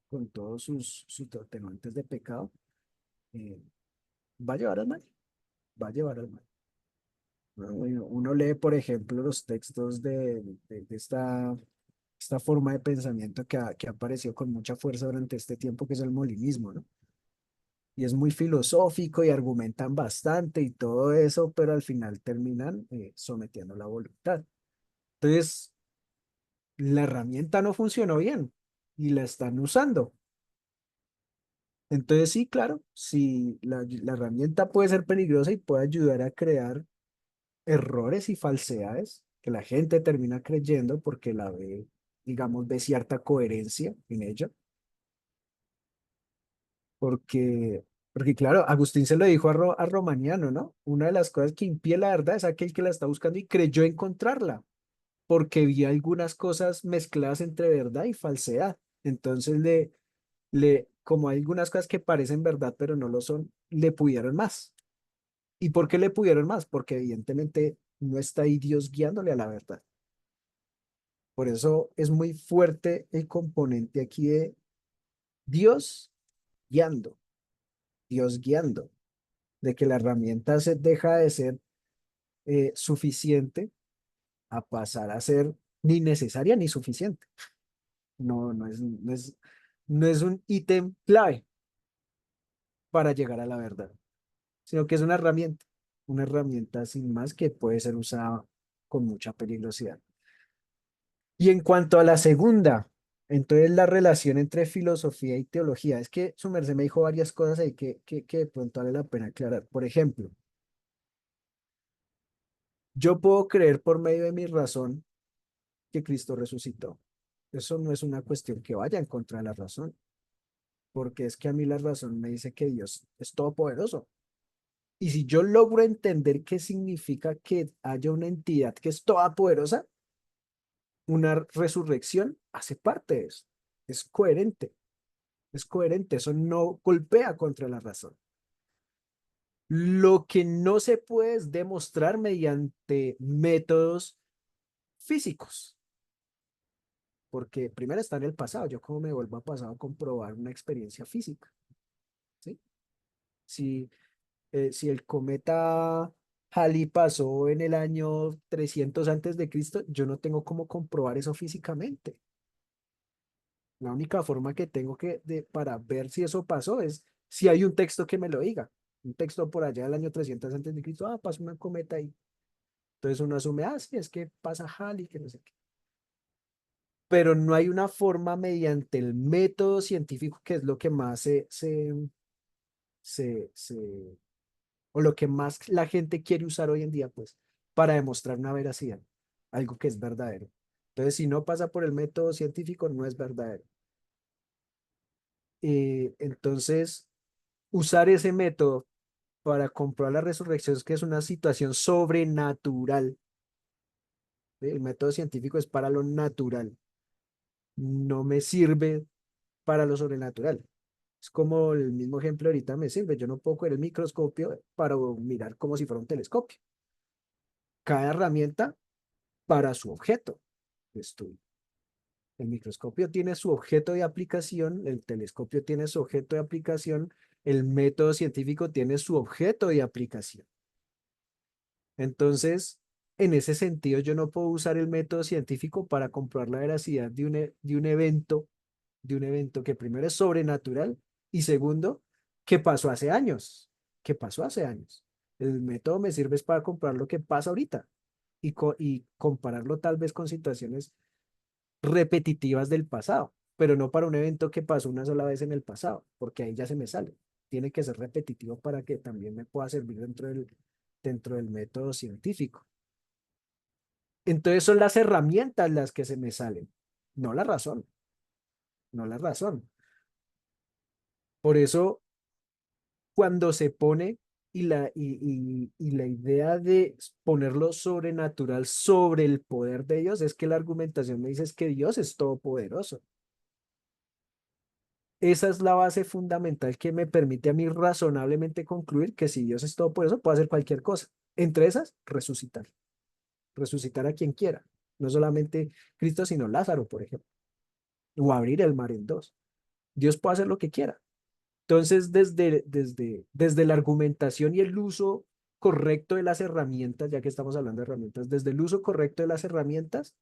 con todos sus atenuantes de pecado, eh, va a llevar al mal, va a llevar al mal. Uno lee, por ejemplo, los textos de esta esta forma de pensamiento que ha aparecido con mucha fuerza durante este tiempo, que es el molinismo, ¿no? Y es muy filosófico y argumentan bastante y todo eso, pero al final terminan sometiendo la voluntad. Entonces, la herramienta no funcionó bien y la están usando. Entonces, sí, claro, sí, la herramienta puede ser peligrosa y puede ayudar a crear errores y falsedades que la gente termina creyendo porque la ve, digamos, ve cierta coherencia en ella. Porque claro, Agustín se lo dijo a Romaniano, ¿no? Una de las cosas que impide la verdad es aquel que la está buscando y creyó encontrarla, porque vi algunas cosas mezcladas entre verdad y falsedad. Entonces, como hay algunas cosas que parecen verdad, pero no lo son, le pudieron más. ¿Y por qué le pudieron más? Porque evidentemente no está ahí Dios guiándole a la verdad. Por eso es muy fuerte el componente aquí de Dios guiando, Dios guiando, de que la herramienta se deja de ser suficiente a pasar a ser ni necesaria ni suficiente. No es un ítem clave para llegar a la verdad, sino que es una herramienta sin más que puede ser usada con mucha peligrosidad. Y en cuanto a la segunda, entonces la relación entre filosofía y teología, es que su merced me dijo varias cosas ahí que de pronto vale la pena aclarar. Por ejemplo, yo puedo creer por medio de mi razón que Cristo resucitó. Eso no es una cuestión que vaya en contra de la razón, porque es que a mí la razón me dice que Dios es todopoderoso. Y si yo logro entender qué significa que haya una entidad que es todopoderosa, una resurrección hace parte de eso. Es coherente, es coherente. Eso no golpea contra la razón. Lo que no se puede es demostrar mediante métodos físicos, porque primero está en el pasado. Yo como me vuelvo a pasado a comprobar una experiencia física, ¿sí? Si el cometa Halley pasó en el año 300 antes de Cristo, yo no tengo cómo comprobar eso físicamente. La única forma que tengo para ver si eso pasó es si hay un texto que me lo diga. Un texto por allá del año 300 antes de Cristo, pasó una cometa ahí. Entonces uno asume, sí, es que pasa Halley, que no sé qué. Pero no hay una forma mediante el método científico, que es lo que más se, se, o lo que más la gente quiere usar hoy en día, pues, para demostrar una veracidad, algo que es verdadero. Entonces, si no pasa por el método científico, no es verdadero. Entonces, usar ese método para comprobar la resurrección es que es una situación sobrenatural. ¿Sí? El método científico es para lo natural, no me sirve para lo sobrenatural. Es como el mismo ejemplo ahorita me sirve. Yo no puedo coger el microscopio para mirar como si fuera un telescopio. Cada herramienta para su objeto de estudio. El microscopio tiene su objeto de aplicación, el telescopio tiene su objeto de aplicación, el método científico tiene su objeto de aplicación. Entonces, en ese sentido, yo no puedo usar el método científico para comprobar la veracidad de un evento que primero es sobrenatural y segundo, que pasó hace años, que pasó hace años. El método me sirve es para comprobar lo que pasa ahorita y compararlo tal vez con situaciones repetitivas del pasado, pero no para un evento que pasó una sola vez en el pasado, porque ahí ya se me sale. Tiene que ser repetitivo para que también me pueda servir dentro del método científico. Entonces son las herramientas las que se me salen, no la razón, no la razón. Por eso, cuando se pone y la idea de poner lo sobrenatural sobre el poder de Dios es que la argumentación me dice es que Dios es todopoderoso. Esa es la base fundamental que me permite a mí razonablemente concluir que si Dios es todopoderoso, puede hacer cualquier cosa. Entre esas, resucitar. Resucitar a quien quiera. No solamente Cristo, sino Lázaro, por ejemplo. O abrir el mar en dos. Dios puede hacer lo que quiera. Entonces, desde la argumentación y el uso correcto de las herramientas, ya que estamos hablando de herramientas, desde el uso correcto de las herramientas,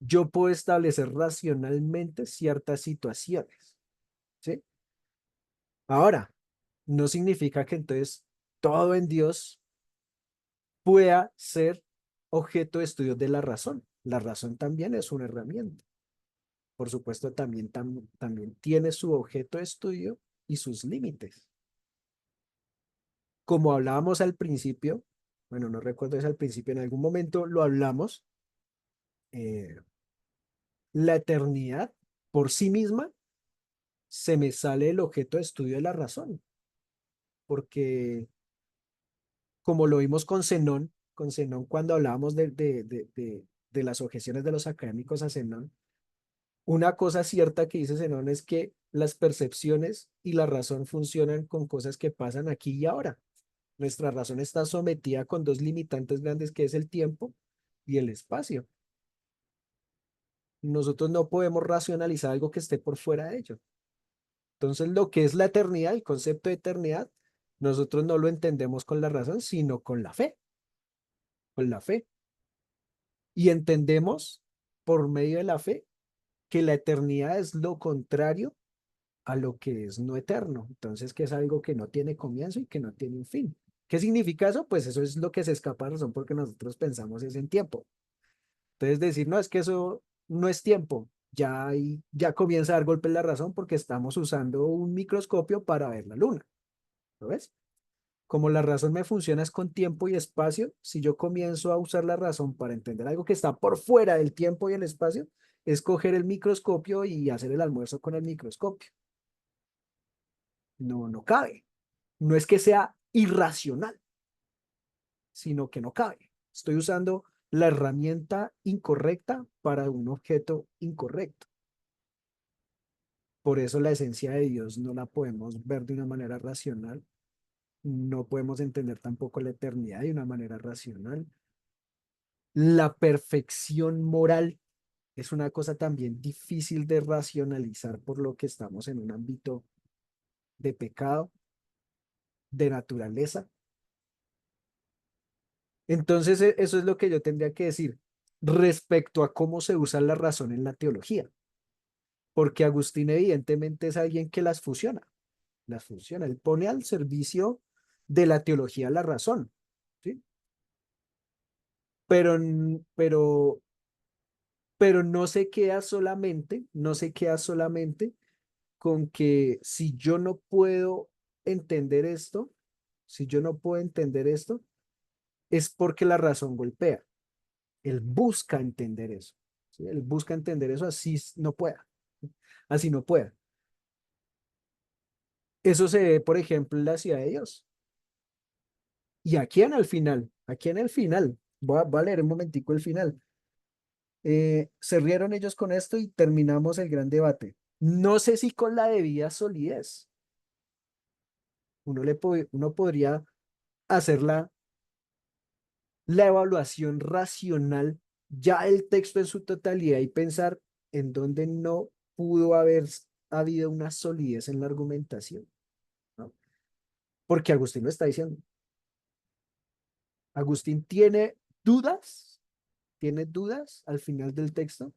yo puedo establecer racionalmente ciertas situaciones, ¿sí? Ahora, no significa que entonces todo en Dios pueda ser objeto de estudio de la razón. La razón también es una herramienta. Por supuesto, también tiene su objeto de estudio y sus límites. Como hablábamos al principio, bueno, no recuerdo si al principio, en algún momento lo hablamos, eh, la eternidad por sí misma se me sale el objeto de estudio de la razón, porque como lo vimos con Zenón cuando hablábamos de las objeciones de los académicos a Zenón, una cosa cierta que dice Zenón es que las percepciones y la razón funcionan con cosas que pasan aquí y ahora. Nuestra razón está sometida con dos limitantes grandes que es el tiempo y el espacio. Nosotros no podemos racionalizar algo que esté por fuera de ello. Entonces, lo que es la eternidad, el concepto de eternidad, nosotros no lo entendemos con la razón, sino con la fe, con la fe. Y entendemos por medio de la fe que la eternidad es lo contrario a lo que es no eterno. Entonces, que es algo que no tiene comienzo y que no tiene un fin. ¿Qué significa eso? Pues eso es lo que se escapa a la razón porque nosotros pensamos es en tiempo. Entonces, decir, no, es que eso no es tiempo. Ya, ya comienza a dar golpe en la razón porque estamos usando un microscopio para ver la luna. ¿Lo ves? Como la razón me funciona es con tiempo y espacio, si yo comienzo a usar la razón para entender algo que está por fuera del tiempo y el espacio, es coger el microscopio y hacer el almuerzo con el microscopio. No, no cabe. No es que sea irracional, sino que no cabe. Estoy usando la herramienta incorrecta para un objeto incorrecto. Por eso la esencia de Dios no la podemos ver de una manera racional. No podemos entender tampoco la eternidad de una manera racional. La perfección moral es una cosa también difícil de racionalizar por lo que estamos en un ámbito de pecado, de naturaleza. Entonces, eso es lo que yo tendría que decir respecto a cómo se usa la razón en la teología, porque Agustín evidentemente es alguien que las fusiona, él pone al servicio de la teología la razón, ¿sí? Pero, pero, pero no se queda solamente con que si yo no puedo entender esto, si yo no puedo entender esto, es porque la razón golpea. Él busca entender eso. ¿Sí? Él busca entender eso así no pueda. Así no pueda. Eso se ve, por ejemplo, en la ciudad de Dios. Y aquí en el final, voy a leer un momentico el final. Se rieron ellos con esto y terminamos el gran debate. No sé si con la debida solidez. Uno podría hacer la evaluación racional, ya el texto en su totalidad y pensar en dónde no pudo haber habido una solidez en la argumentación, ¿no? Porque Agustín lo está diciendo. Agustín tiene dudas al final del texto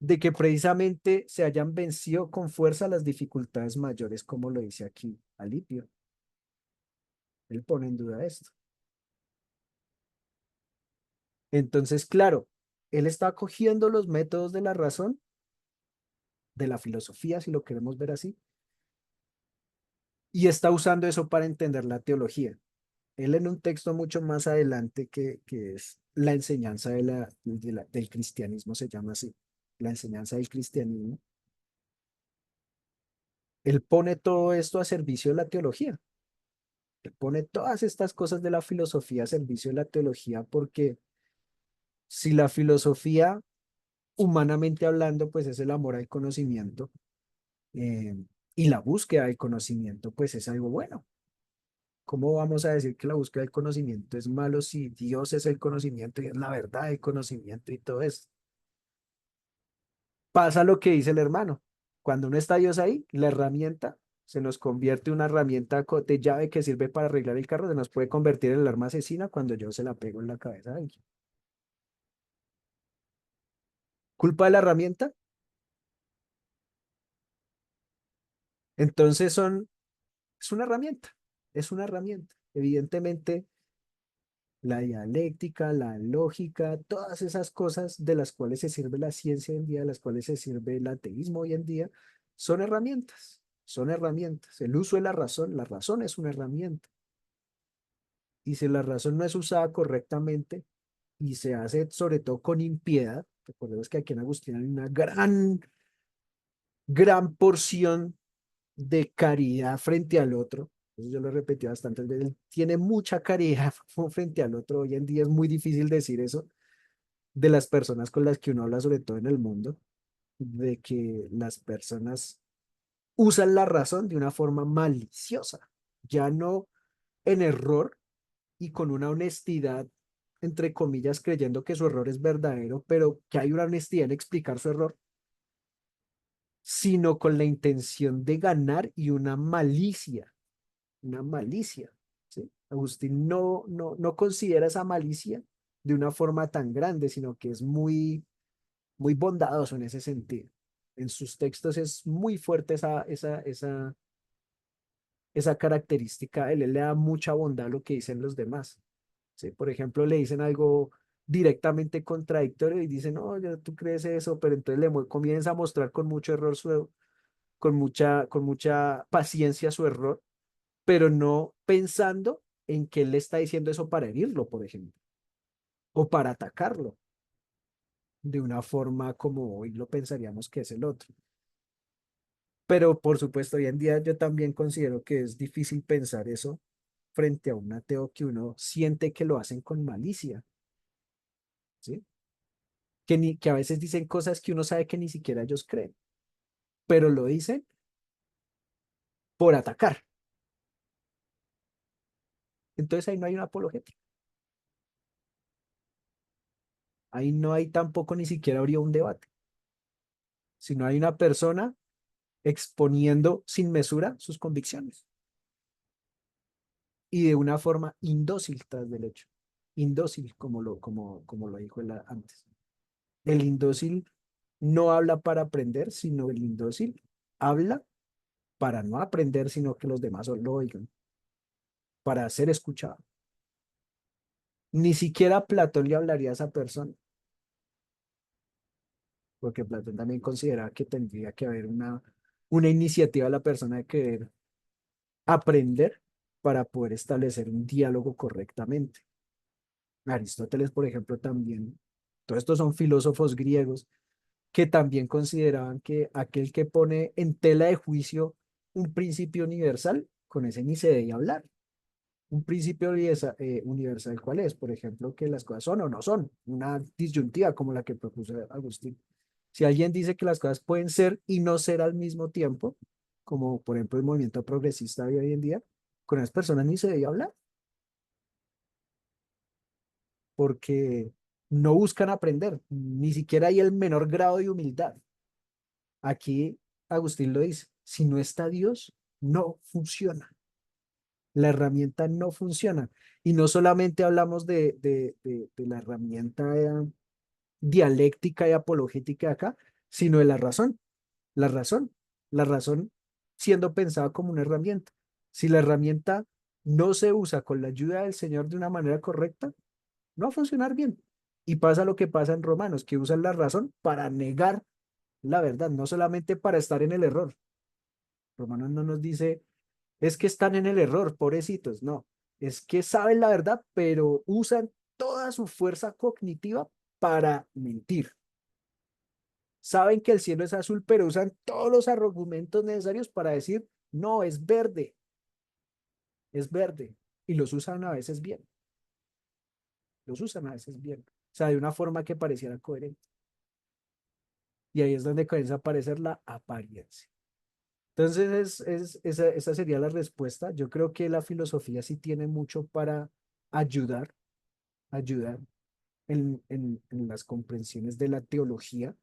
de que precisamente se hayan vencido con fuerza las dificultades mayores, como lo dice aquí Alipio. Él pone en duda esto. Entonces, claro, él está cogiendo los métodos de la razón, de la filosofía, si lo queremos ver así, y está usando eso para entender la teología. Él en un texto mucho más adelante que es la enseñanza del cristianismo, se llama así, la enseñanza del cristianismo, él pone todo esto a servicio de la teología. Él pone todas estas cosas de la filosofía a servicio de la teología porque si la filosofía, humanamente hablando, pues es el amor al conocimiento eh, y la búsqueda del conocimiento, pues es algo bueno. ¿Cómo vamos a decir que la búsqueda del conocimiento es malo si Dios es el conocimiento y es la verdad del conocimiento y todo eso? Pasa lo que dice el hermano. Cuando no está Dios ahí, la herramienta se nos convierte en una herramienta de llave que sirve para arreglar el carro, se nos puede convertir en el arma asesina cuando yo se la pego en la cabeza a alguien. ¿Culpa de la herramienta? Entonces es una herramienta, es una herramienta. Evidentemente, la dialéctica, la lógica, todas esas cosas de las cuales se sirve la ciencia hoy en día, de las cuales se sirve el ateísmo hoy en día, son herramientas, son herramientas. El uso de la razón es una herramienta. Y si la razón no es usada correctamente y se hace sobre todo con impiedad, recordemos que aquí en Agustín hay una gran porción de caridad frente al otro. Eso yo lo he repetido bastantes veces. Él tiene mucha caridad frente al otro. Hoy en día es muy difícil decir eso de las personas con las que uno habla, sobre todo en el mundo, de que las personas usan la razón de una forma maliciosa, ya no en error y con una honestidad, entre comillas, creyendo que su error es verdadero, pero que hay una honestidad en explicar su error, sino con la intención de ganar y una malicia, ¿sí? Agustín no considera esa malicia de una forma tan grande, sino que es muy bondadoso en ese sentido. En sus textos es muy fuerte esa característica. Él le da mucha bondad a lo que dicen los demás, ¿sí? Por ejemplo, le dicen algo directamente contradictorio y dicen, no, tú crees eso, pero entonces comienza a mostrar con mucho error con mucha paciencia su error, pero no pensando en que él le está diciendo eso para herirlo, por ejemplo, o para atacarlo de una forma como hoy lo pensaríamos que es el otro. Pero por supuesto, hoy en día yo también considero que es difícil pensar eso frente a un ateo que uno siente que lo hacen con malicia, ¿sí? Que a veces dicen cosas que uno sabe que ni siquiera ellos creen, pero lo dicen por atacar. Entonces ahí no hay una apologética. Ahí no hay tampoco ni siquiera habría un debate, sino hay una persona exponiendo sin mesura sus convicciones y de una forma indócil tras del hecho. Indócil, como lo dijo él antes. El indócil no habla para aprender, sino el indócil habla para no aprender, sino que los demás lo oigan, para ser escuchado. Ni siquiera Platón le hablaría a esa persona, porque Platón también considera que tendría que haber una iniciativa de la persona de querer aprender para poder establecer un diálogo correctamente. Aristóteles, por ejemplo, también, todos estos son filósofos griegos que también consideraban que aquel que pone en tela de juicio un principio universal, con ese ni se debe hablar. Un principio universal, ¿cuál es? Por ejemplo, que las cosas son o no son, una disyuntiva como la que propuso Agustín. Si alguien dice que las cosas pueden ser y no ser al mismo tiempo, como por ejemplo el movimiento progresista de hoy en día, con esas personas ni se debe hablar, porque no buscan aprender, ni siquiera hay el menor grado de humildad. Aquí Agustín lo dice, si no está Dios, no funciona. La herramienta no funciona. Y no solamente hablamos de la herramienta dialéctica y apologética acá, sino de la razón. La razón, la razón siendo pensada como una herramienta. Si la herramienta no se usa con la ayuda del Señor de una manera correcta, no va a funcionar bien. Y pasa lo que pasa en Romanos, que usan la razón para negar la verdad, no solamente para estar en el error. Romanos no nos dice, es que están en el error, pobrecitos, no. Es que saben la verdad, pero usan toda su fuerza cognitiva para mentir. Saben que el cielo es azul, pero usan todos los argumentos necesarios para decir, no, es verde, es verde. Y los usan a veces bien, los usan a veces bien. O sea, de una forma que pareciera coherente. Y ahí es donde comienza a aparecer la apariencia. Entonces, esa sería la respuesta. Yo creo que la filosofía sí tiene mucho para ayudar en las comprensiones de la teología.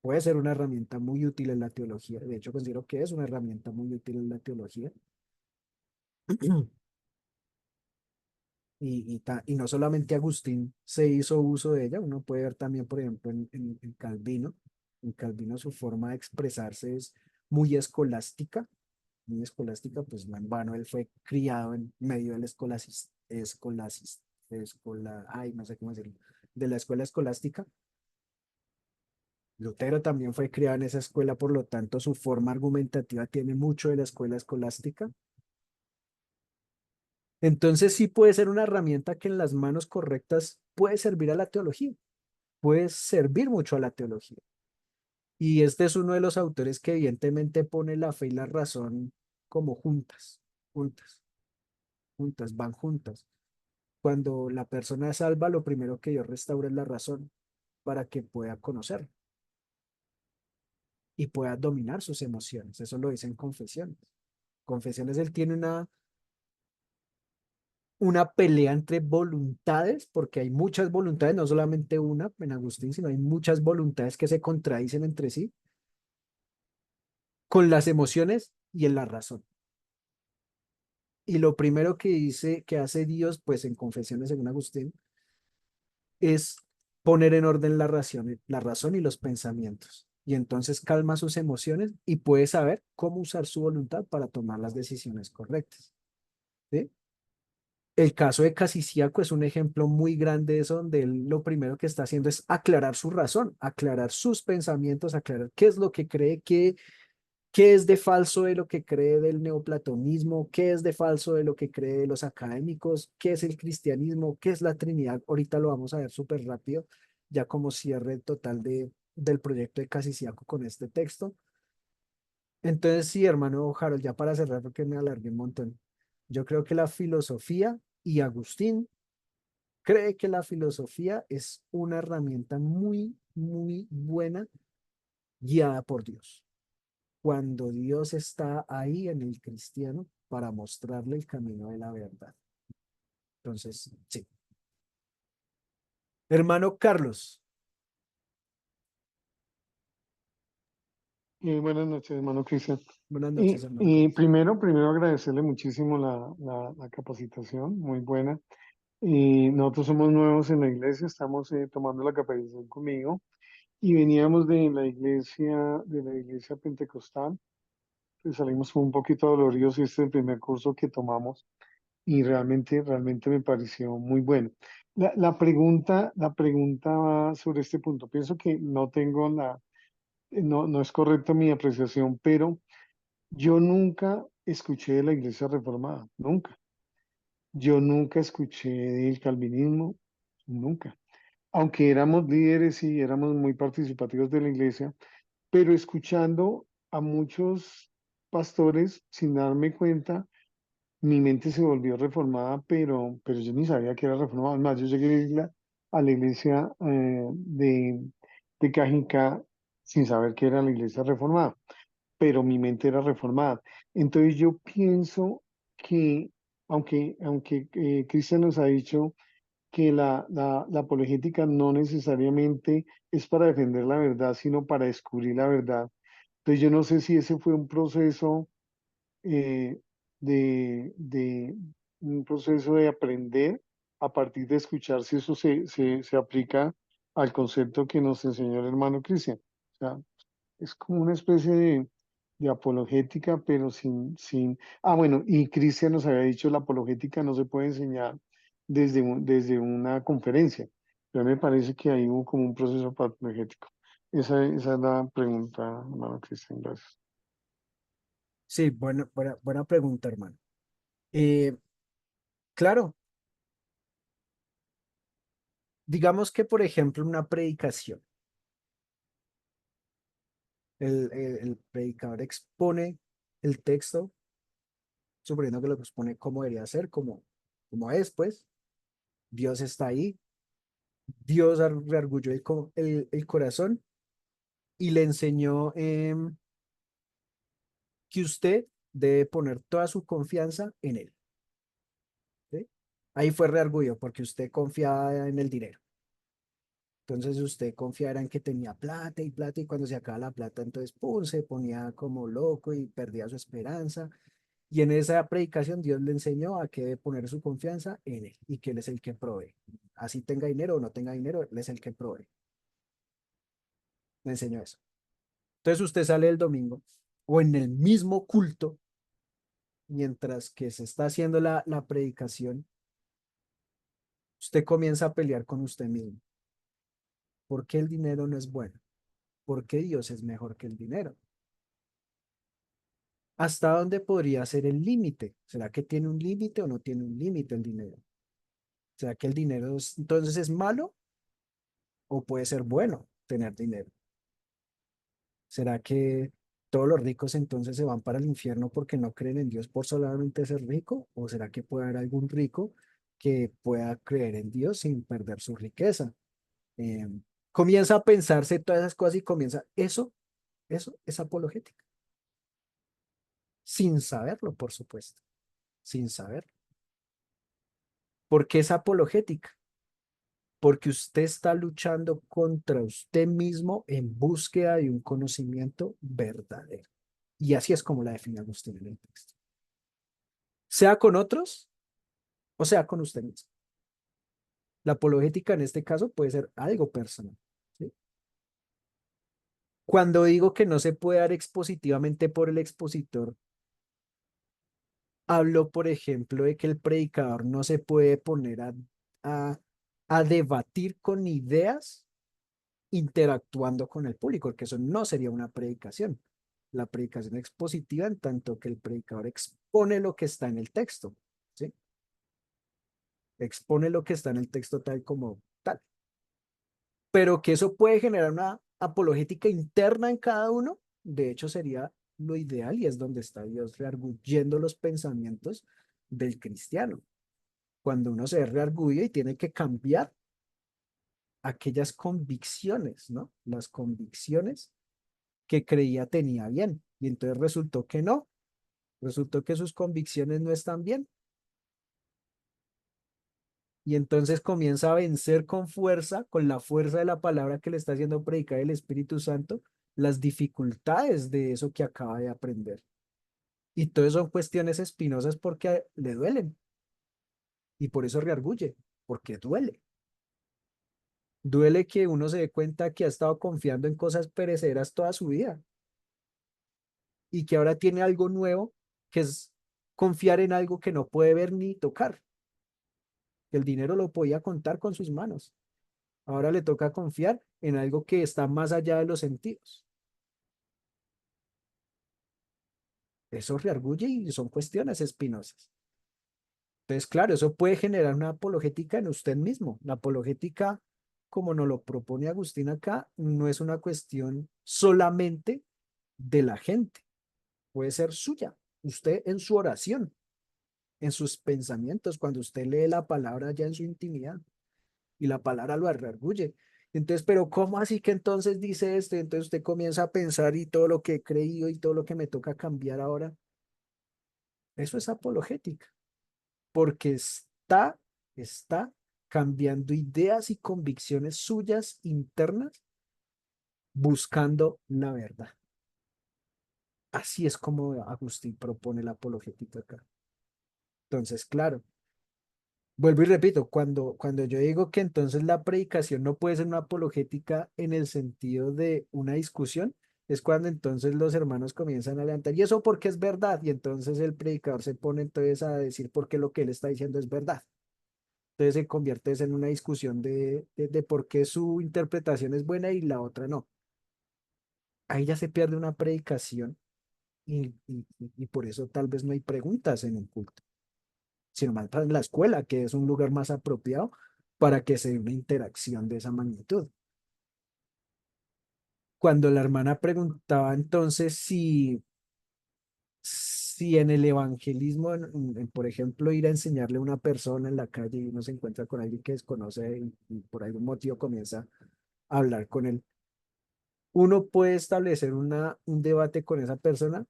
Puede ser una herramienta muy útil en la teología. De hecho, considero que es una herramienta muy útil en la teología. Y no solamente Agustín se hizo uso de ella, uno puede ver también, por ejemplo, en Calvino. En Calvino su forma de expresarse es muy escolástica, pues no en vano él fue criado en medio del ay, no sé cómo decirlo, de la escuela escolástica. Lutero también fue criado en esa escuela, por lo tanto su forma argumentativa tiene mucho de la escuela escolástica. Entonces sí puede ser una herramienta que en las manos correctas puede servir a la teología, puede servir mucho a la teología. Y este es uno de los autores que evidentemente pone la fe y la razón como juntas, van juntas. Cuando la persona es salva, lo primero que Dios restaura es la razón para que pueda conocer y pueda dominar sus emociones. Eso lo dice en Confesiones. Confesiones, él tiene una pelea entre voluntades, porque hay muchas voluntades, no solamente una en Agustín, sino hay muchas voluntades que se contradicen entre sí, con las emociones y en la razón. Y lo primero que dice, que hace Dios, pues en Confesiones según Agustín, es poner en orden la razón y los pensamientos. Y entonces calma sus emociones y puede saber cómo usar su voluntad para tomar las decisiones correctas. ¿Sí? El caso de Casiciaco es un ejemplo muy grande de eso, donde él lo primero que está haciendo es aclarar su razón, aclarar sus pensamientos, aclarar qué es lo que cree, qué es de falso de lo que cree del neoplatonismo, qué es de falso de lo que cree de los académicos, qué es el cristianismo, qué es la Trinidad. Ahorita lo vamos a ver súper rápido, ya como cierre total del proyecto de Casiciaco con este texto. Entonces, sí, hermano Harold, ya para cerrar, porque me alargué un montón. Yo creo que la filosofía y Agustín cree que la filosofía es una herramienta muy, muy buena guiada por Dios. Cuando Dios está ahí en el cristiano para mostrarle el camino de la verdad. Entonces, sí. Hermano Carlos, Buenas noches, hermano Cristian. buenas noches, hermano Carlos. Primero agradecerle muchísimo la capacitación, muy buena. Nosotros somos nuevos en la iglesia, estamos tomando la capacitación conmigo y veníamos de la iglesia pentecostal, pues salimos un poquito doloridos y este es el primer curso que tomamos y realmente me pareció muy bueno. La pregunta va sobre este punto. Pienso que no es correcta mi apreciación, pero yo nunca escuché de la iglesia reformada, nunca. Yo nunca escuché del calvinismo, nunca. Aunque éramos líderes y éramos muy participativos de la iglesia, pero escuchando a muchos pastores sin darme cuenta, mi mente se volvió reformada, pero yo ni sabía que era reformada. Además, yo llegué a la iglesia de Cajicá sin saber que era la iglesia reformada, pero mi mente era reformada. Entonces yo pienso que, aunque Cristian nos ha dicho que la apologética no necesariamente es para defender la verdad, sino para descubrir la verdad. Entonces yo no sé si ese fue eh, de un proceso de aprender a partir de escuchar si eso se aplica al concepto que nos enseñó el hermano Cristian. O sea, es como una especie de apologética, pero bueno, y Cristian nos había dicho, la apologética no se puede enseñar desde una conferencia. Pero me parece que ahí hubo como un proceso apologético. Esa es la pregunta, hermano Cristian, gracias. Sí, buena pregunta, hermano. Eh, claro, digamos que, por ejemplo, una predicación. El predicador expone el texto, suponiendo que lo expone como debería ser, como es, pues. Dios está ahí, Dios reargulló el corazón y le enseñó que usted debe poner toda su confianza en él. ¿Sí? Ahí fue reargullo porque usted confiaba en el dinero. Entonces usted confiara en que tenía plata y cuando se acaba la plata, entonces pum, se ponía como loco y perdía su esperanza. Y en esa predicación Dios le enseñó a que debe poner su confianza en Él y que Él es el que provee. Así tenga dinero o no tenga dinero, Él es el que provee. Le enseñó eso. Entonces usted sale el domingo o en el mismo culto, mientras que se está haciendo la predicación, usted comienza a pelear con usted mismo. ¿Por qué el dinero no es bueno? ¿Por qué Dios es mejor que el dinero? ¿Hasta dónde podría ser el límite? ¿Será que tiene un límite o no tiene un límite el dinero? ¿Será que el dinero entonces es malo o puede ser bueno tener dinero? ¿Será que todos los ricos entonces se van para el infierno porque no creen en Dios por solamente ser rico? ¿O será que puede haber algún rico que pueda creer en Dios sin perder su riqueza? Eh, Comienza a pensarse todas esas cosas y comienza, eso es apologética. Sin saberlo, por supuesto, sin saberlo. ¿Por qué es apologética? Porque usted está luchando contra usted mismo en búsqueda de un conocimiento verdadero. Y así es como la define Agustín en el texto. Sea con otros o sea con usted mismo. La apologética en este caso puede ser algo personal. ¿Sí? Cuando digo que no se puede dar expositivamente por el expositor, hablo, por ejemplo, de que el predicador no se puede poner a, a debatir con ideas interactuando con el público, porque eso no sería una predicación. La predicación expositiva en tanto que el predicador expone lo que está en el texto, ¿sí? Expone lo que está en el texto tal como tal. Pero que eso puede generar una apologética interna en cada uno, de hecho sería lo ideal y es donde está Dios rearguyendo los pensamientos del cristiano. Cuando uno se reargulla y tiene que cambiar aquellas convicciones, ¿no? Las convicciones que creía tenía bien. Y entonces resultó que no, resultó que sus convicciones no están bien. Y entonces comienza a vencer con fuerza, con la fuerza de la palabra que le está haciendo predicar el Espíritu Santo, las dificultades de eso que acaba de aprender. Y todo son cuestiones espinosas porque le duelen. Y por eso rearguye, porque duele. Duele que uno se dé cuenta que ha estado confiando en cosas perecederas toda su vida y que ahora tiene algo nuevo, que es confiar en algo que no puede ver ni tocar. El dinero lo podía contar con sus manos. Ahora le toca confiar en algo que está más allá de los sentidos. Eso reargulle y son cuestiones espinosas. Entonces, claro, eso puede generar una apologética en usted mismo. La apologética, como nos lo propone Agustín acá, no es una cuestión solamente de la gente, puede ser suya. Usted en su oración, en sus pensamientos, cuando usted lee la palabra ya en su intimidad y la palabra lo reargulle. Entonces, pero ¿cómo así que entonces dice esto? Entonces usted comienza a pensar y todo lo que he creído y todo lo que me toca cambiar ahora, eso es apologética, porque está cambiando ideas y convicciones suyas internas buscando la verdad. Así es como Agustín propone la apologética acá. Entonces, claro, vuelvo y repito, cuando yo digo que entonces la predicación no puede ser una apologética en el sentido de una discusión, es cuando entonces los hermanos comienzan a levantar, ¿y eso porque es verdad? Y entonces el predicador se pone entonces a decir por qué lo que él está diciendo es verdad. Entonces se convierte en una discusión de por qué su interpretación es buena y la otra no. Ahí ya se pierde una predicación y por eso tal vez no hay preguntas en un culto, sino más en la escuela, que es un lugar más apropiado para que se dé una interacción de esa magnitud. Cuando la hermana preguntaba entonces si en el evangelismo, por ejemplo, ir a enseñarle a una persona en la calle y uno se encuentra con alguien que desconoce y por algún motivo comienza a hablar con él, uno puede establecer un debate con esa persona,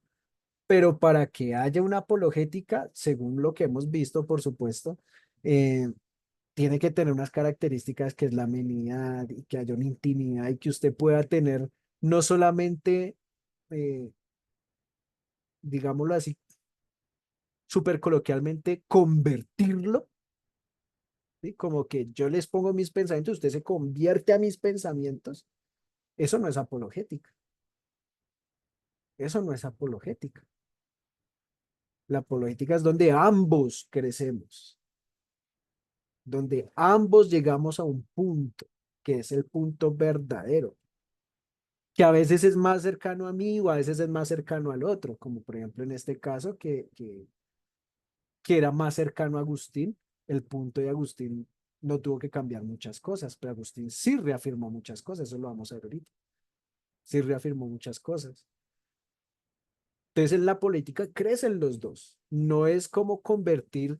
pero para que haya una apologética, según lo que hemos visto, por supuesto, eh, tiene que tener unas características que es la amenidad y que haya una intimidad y que usted pueda tener no solamente, digámoslo así, súper coloquialmente, convertirlo, ¿sí? Como que yo les pongo mis pensamientos, usted se convierte a mis pensamientos. Eso no es apologética. Eso no es apologética. La apologética es donde ambos crecemos, donde ambos llegamos a un punto, que es el punto verdadero, que a veces es más cercano a mí o a veces es más cercano al otro, como por ejemplo en este caso que era más cercano a Agustín. El punto de Agustín no tuvo que cambiar muchas cosas, pero Agustín sí reafirmó muchas cosas, eso lo vamos a ver ahorita. Sí reafirmó muchas cosas. Entonces en la política crecen los dos. No es como convertir,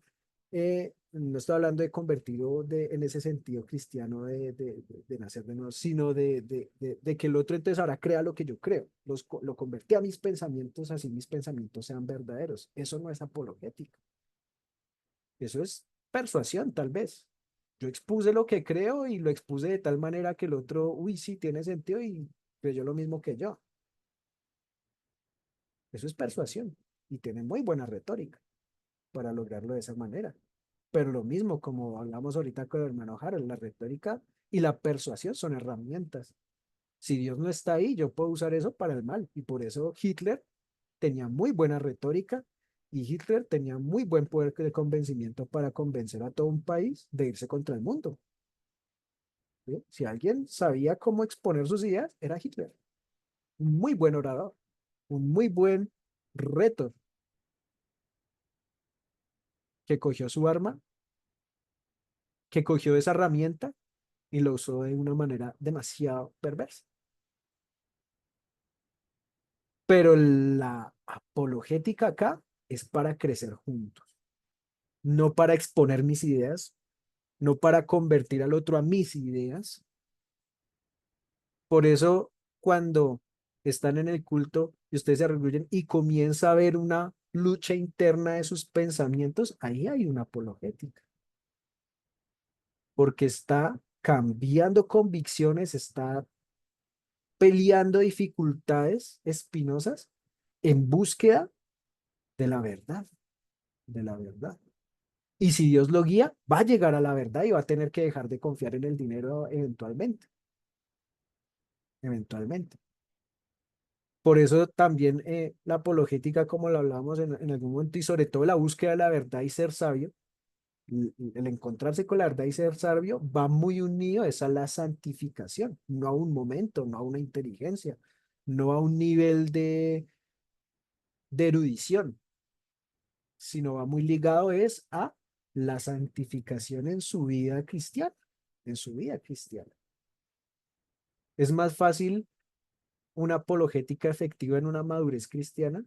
no estoy hablando de convertir en ese sentido cristiano de nacer de nuevo, sino de que el otro entonces ahora crea lo que yo creo. Lo convertí a mis pensamientos, así mis pensamientos sean verdaderos. Eso no es apologética. Eso es persuasión, tal vez. Yo expuse lo que creo y lo expuse de tal manera que el otro, uy, sí, tiene sentido y creyó lo mismo que yo. Eso es persuasión y tiene muy buena retórica para lograrlo de esa manera. Pero lo mismo, como hablamos ahorita con el hermano Harold, la retórica y la persuasión son herramientas. Si Dios no está ahí, yo puedo usar eso para el mal. Y por eso Hitler tenía muy buena retórica y Hitler tenía muy buen poder de convencimiento para convencer a todo un país de irse contra el mundo. ¿Sí? Si alguien sabía cómo exponer sus ideas, era Hitler. Un muy buen orador, un muy buen reto que cogió su arma, que cogió esa herramienta y lo usó de una manera demasiado perversa. Pero la apologética acá es para crecer juntos, no para exponer mis ideas, no para convertir al otro a mis ideas. Por eso, cuando están en el culto y ustedes se reúnen y comienza a haber una lucha interna de sus pensamientos, ahí hay una apologética, porque está cambiando convicciones, está peleando dificultades espinosas en búsqueda de la verdad, de la verdad. Y si Dios lo guía, va a llegar a la verdad y va a tener que dejar de confiar en el dinero eventualmente, eventualmente. Por eso también la apologética, como lo hablamos en algún momento, y sobre todo la búsqueda de la verdad y ser sabio, el encontrarse con la verdad y ser sabio va muy unido es a la santificación, no a un momento, no a una inteligencia, no a un nivel de erudición, sino va muy ligado es a la santificación en su vida cristiana, en su vida cristiana. Es más fácil una apologética efectiva en una madurez cristiana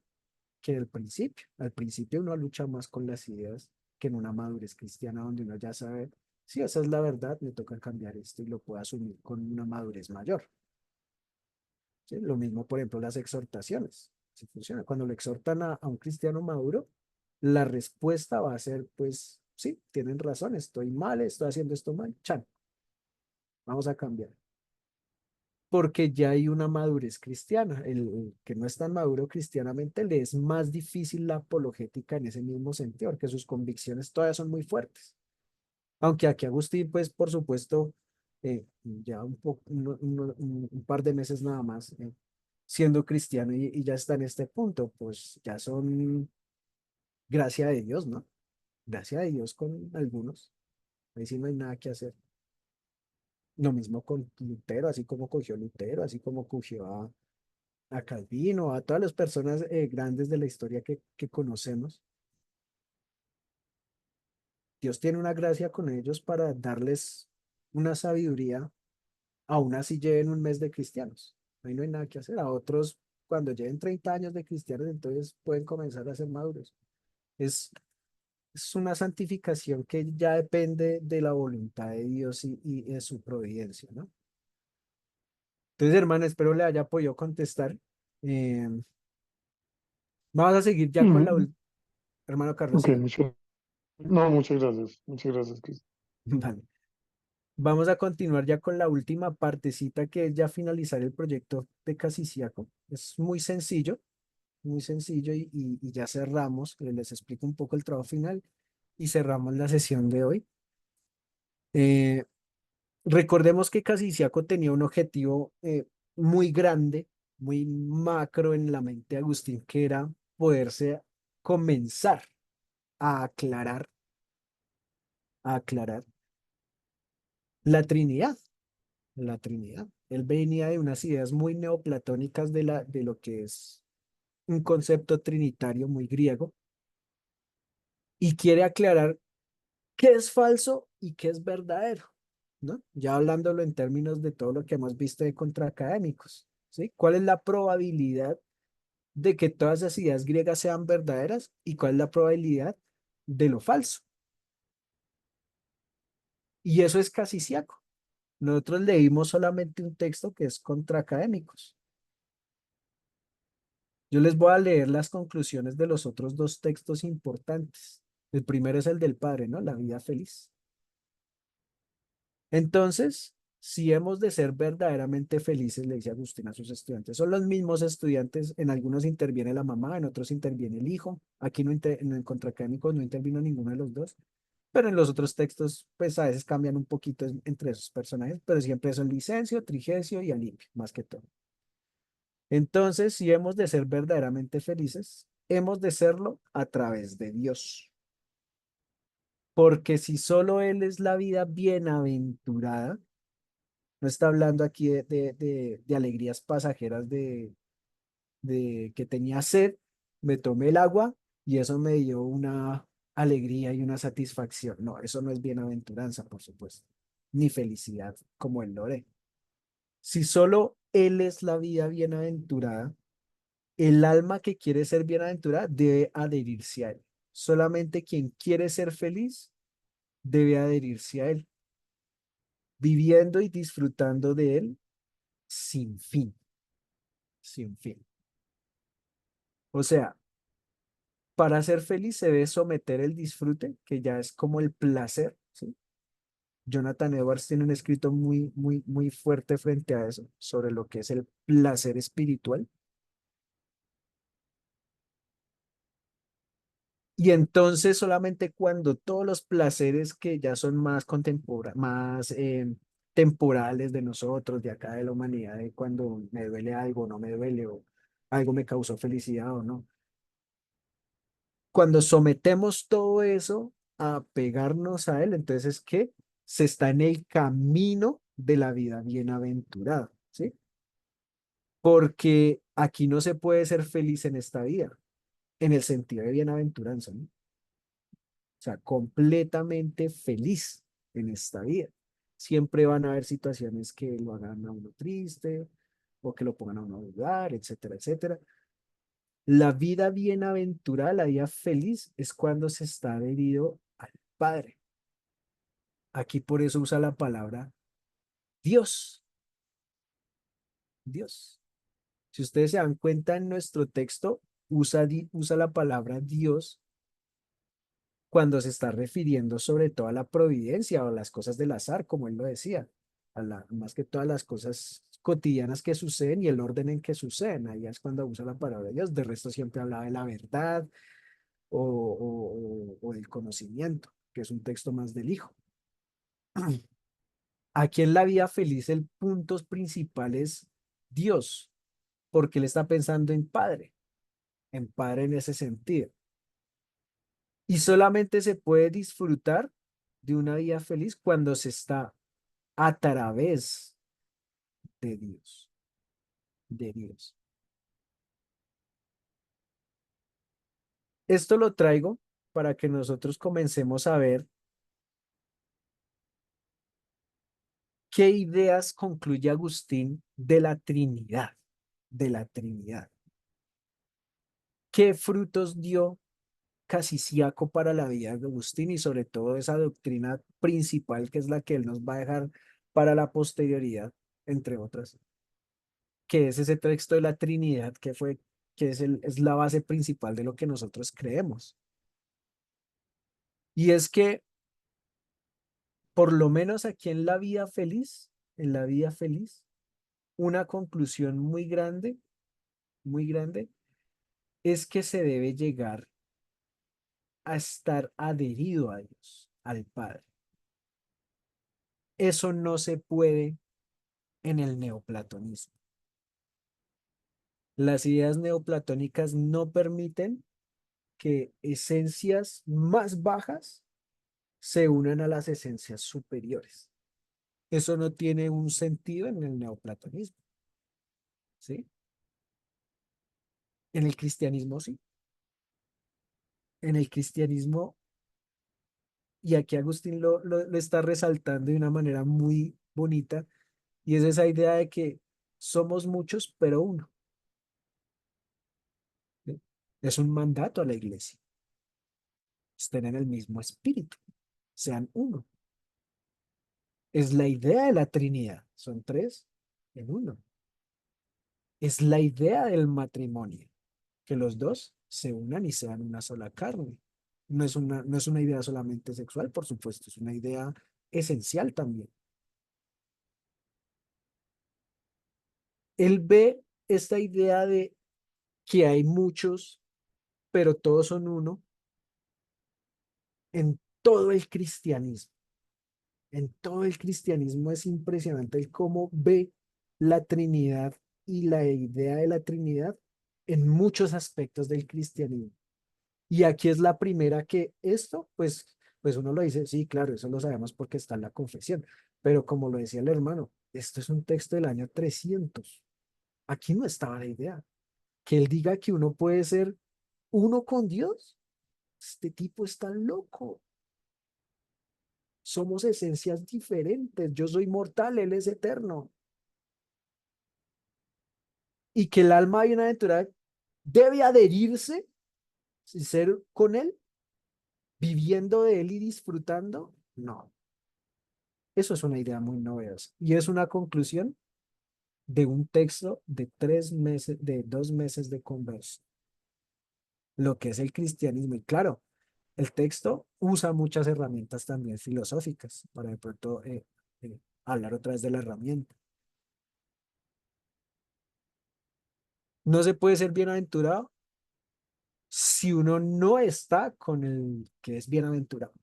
que en el principio. Al principio uno lucha más con las ideas que en una madurez cristiana donde uno ya sabe, si esa es la verdad, me toca cambiar esto y lo puedo asumir con una madurez mayor. ¿Sí? Lo mismo, por ejemplo, las exhortaciones. Si funciona. Cuando le exhortan a un cristiano maduro, la respuesta va a ser, pues, sí, tienen razón, estoy mal, estoy haciendo esto mal, chan, vamos a cambiar. Porque ya hay una madurez cristiana. El que no es tan maduro cristianamente le es más difícil la apologética en ese mismo sentido, porque sus convicciones todavía son muy fuertes. Aunque aquí Agustín, pues, por supuesto, ya un par de meses nada más siendo cristiano y ya está en este punto, pues ya son gracia de Dios, ¿no? Gracia de Dios con algunos. Ahí sí no hay nada que hacer. Lo mismo con Lutero, así como cogió Lutero, así como cogió a Calvino, a todas las personas grandes de la historia que conocemos. Dios tiene una gracia con ellos para darles una sabiduría, aún así lleven un mes de cristianos. Ahí no hay nada que hacer. A otros, cuando lleven 30 años de cristianos, entonces pueden comenzar a ser maduros. Es, es una santificación que ya depende de la voluntad de Dios y de su providencia, ¿no? Entonces, hermano, espero le haya podido contestar. Eh, Vamos a seguir ya con la Ujú. última. Hermano Carlos, Ok, siga. no, muchas gracias, Chris. Vale. Vamos a continuar ya con la última partecita que es ya finalizar el proyecto de Casiciaco. Es muy sencillo. muy sencillo y ya cerramos. Les explico un poco el trabajo final y cerramos la sesión de hoy. Eh, Recordemos que Casiciaco tenía un objetivo muy grande, muy macro en la mente de Agustín, que era poderse comenzar a aclarar la Trinidad, la Trinidad. Él venía de unas ideas muy neoplatónicas de lo que es un concepto trinitario muy griego y quiere aclarar qué es falso y qué es verdadero, ¿no? Ya hablándolo en términos de todo lo que hemos visto de contraacadémicos, ¿sí? ¿Cuál es la probabilidad de que todas las ideas griegas sean verdaderas y cuál es la probabilidad de lo falso? Y eso es casiciaco. Nosotros leímos solamente un texto que es contraacadémicos. Yo les voy a leer las conclusiones de los otros dos textos importantes. El primero es el del Padre, ¿no? La vida feliz. Entonces, si hemos de ser verdaderamente felices, le dice Agustín a sus estudiantes, son los mismos estudiantes, en algunos interviene la mamá, en otros interviene el hijo, aquí no en el contraacadémico no intervino ninguno de los dos, pero en los otros textos, pues a veces cambian un poquito entre esos personajes, pero siempre son Licencio, Trigesio y Alipio, más que todo. Entonces, si hemos de ser verdaderamente felices, hemos de serlo a través de Dios. Porque si solo Él es la vida bienaventurada, no está hablando aquí de alegrías pasajeras de que tenía sed, me tomé el agua y eso me dio una alegría y una satisfacción. No, eso no es bienaventuranza, por supuesto, ni felicidad como el lore. Si solo Él es la vida bienaventurada, el alma que quiere ser bienaventurada debe adherirse a Él. Solamente quien quiere ser feliz debe adherirse a Él, viviendo y disfrutando de Él sin fin, sin fin. O sea, para ser feliz se debe someter el disfrute, que ya es como el placer, ¿sí? Jonathan Edwards tiene un escrito muy fuerte frente a eso, sobre lo que es el placer espiritual. Y entonces solamente cuando todos los placeres que ya son más más temporales de nosotros, de acá de la humanidad, de cuando me duele algo, no me duele, o algo me causó felicidad o no. Cuando sometemos todo eso a pegarnos a él, entonces ¿qué? Se está en el camino de la vida bienaventurada, ¿sí? Porque aquí no se puede ser feliz en esta vida, en el sentido de bienaventuranza, ¿no? O sea, completamente feliz en esta vida. Siempre van a haber situaciones que lo hagan a uno triste o que lo pongan a uno a dudar, etcétera, etcétera. La vida bienaventurada, la vida feliz, es cuando se está adherido al Padre. Aquí por eso usa la palabra Dios. Dios. Si ustedes se dan cuenta en nuestro texto, usa la palabra Dios cuando se está refiriendo sobre todo a la providencia o las cosas del azar, como él lo decía, más que todas las cosas cotidianas que suceden y el orden en que suceden. Ahí es cuando usa la palabra Dios. De resto siempre hablaba de la verdad o del conocimiento, que es un texto más del Hijo. Aquí en la vida feliz el punto principal es Dios, porque él está pensando en Padre en ese sentido. Y solamente se puede disfrutar de una vida feliz cuando se está a través de Dios, de Dios. Esto lo traigo para que nosotros comencemos a ver qué ideas concluye Agustín de la Trinidad, de la Trinidad. ¿Qué frutos dio Casiciaco para la vida de Agustín y sobre todo esa doctrina principal que es la que él nos va a dejar para la posterioridad, entre otras, que es ese texto de la Trinidad que es la base principal de lo que nosotros creemos? Y es que por lo menos aquí en la vida feliz, una conclusión muy grande es que se debe llegar a estar adherido a Dios, al Padre. Eso no se puede en el neoplatonismo. Las ideas neoplatónicas no permiten que esencias más bajas se unan a las esencias superiores. Eso no tiene un sentido en el neoplatonismo, ¿sí? En el cristianismo sí. En el cristianismo, y aquí Agustín lo está resaltando de una manera muy bonita, y es esa idea de que somos muchos, pero uno. ¿Sí? Es un mandato a la iglesia. Estén en el mismo espíritu, sean uno. Es la idea de la Trinidad. Son tres en uno. Es la idea del matrimonio, que los dos se unan y sean una sola carne. No es una idea solamente sexual, por supuesto, es una idea esencial también. Él ve esta idea de que hay muchos, pero todos son uno en todo el cristianismo. En todo el cristianismo es impresionante el cómo ve la Trinidad y la idea de la Trinidad en muchos aspectos del cristianismo. Y aquí es la primera que esto, pues uno lo dice, sí, claro, eso lo sabemos porque está en la confesión, pero como lo decía el hermano, esto es un texto del año 300. Aquí no estaba la idea. Que él diga que uno puede ser uno con Dios. Este tipo está loco. Somos esencias diferentes. Yo soy mortal, él es eterno. Y que el alma bienaventurada debe adherirse y ser con él, viviendo de él y disfrutando. No, eso es una idea muy novedosa. Y es una conclusión de un texto de 3 meses, de 2 meses de converso. Lo que es el cristianismo. Y claro, el texto usa muchas herramientas también filosóficas para de pronto hablar otra vez de la herramienta. No se puede ser bienaventurado si uno no está con el que es bienaventurado, o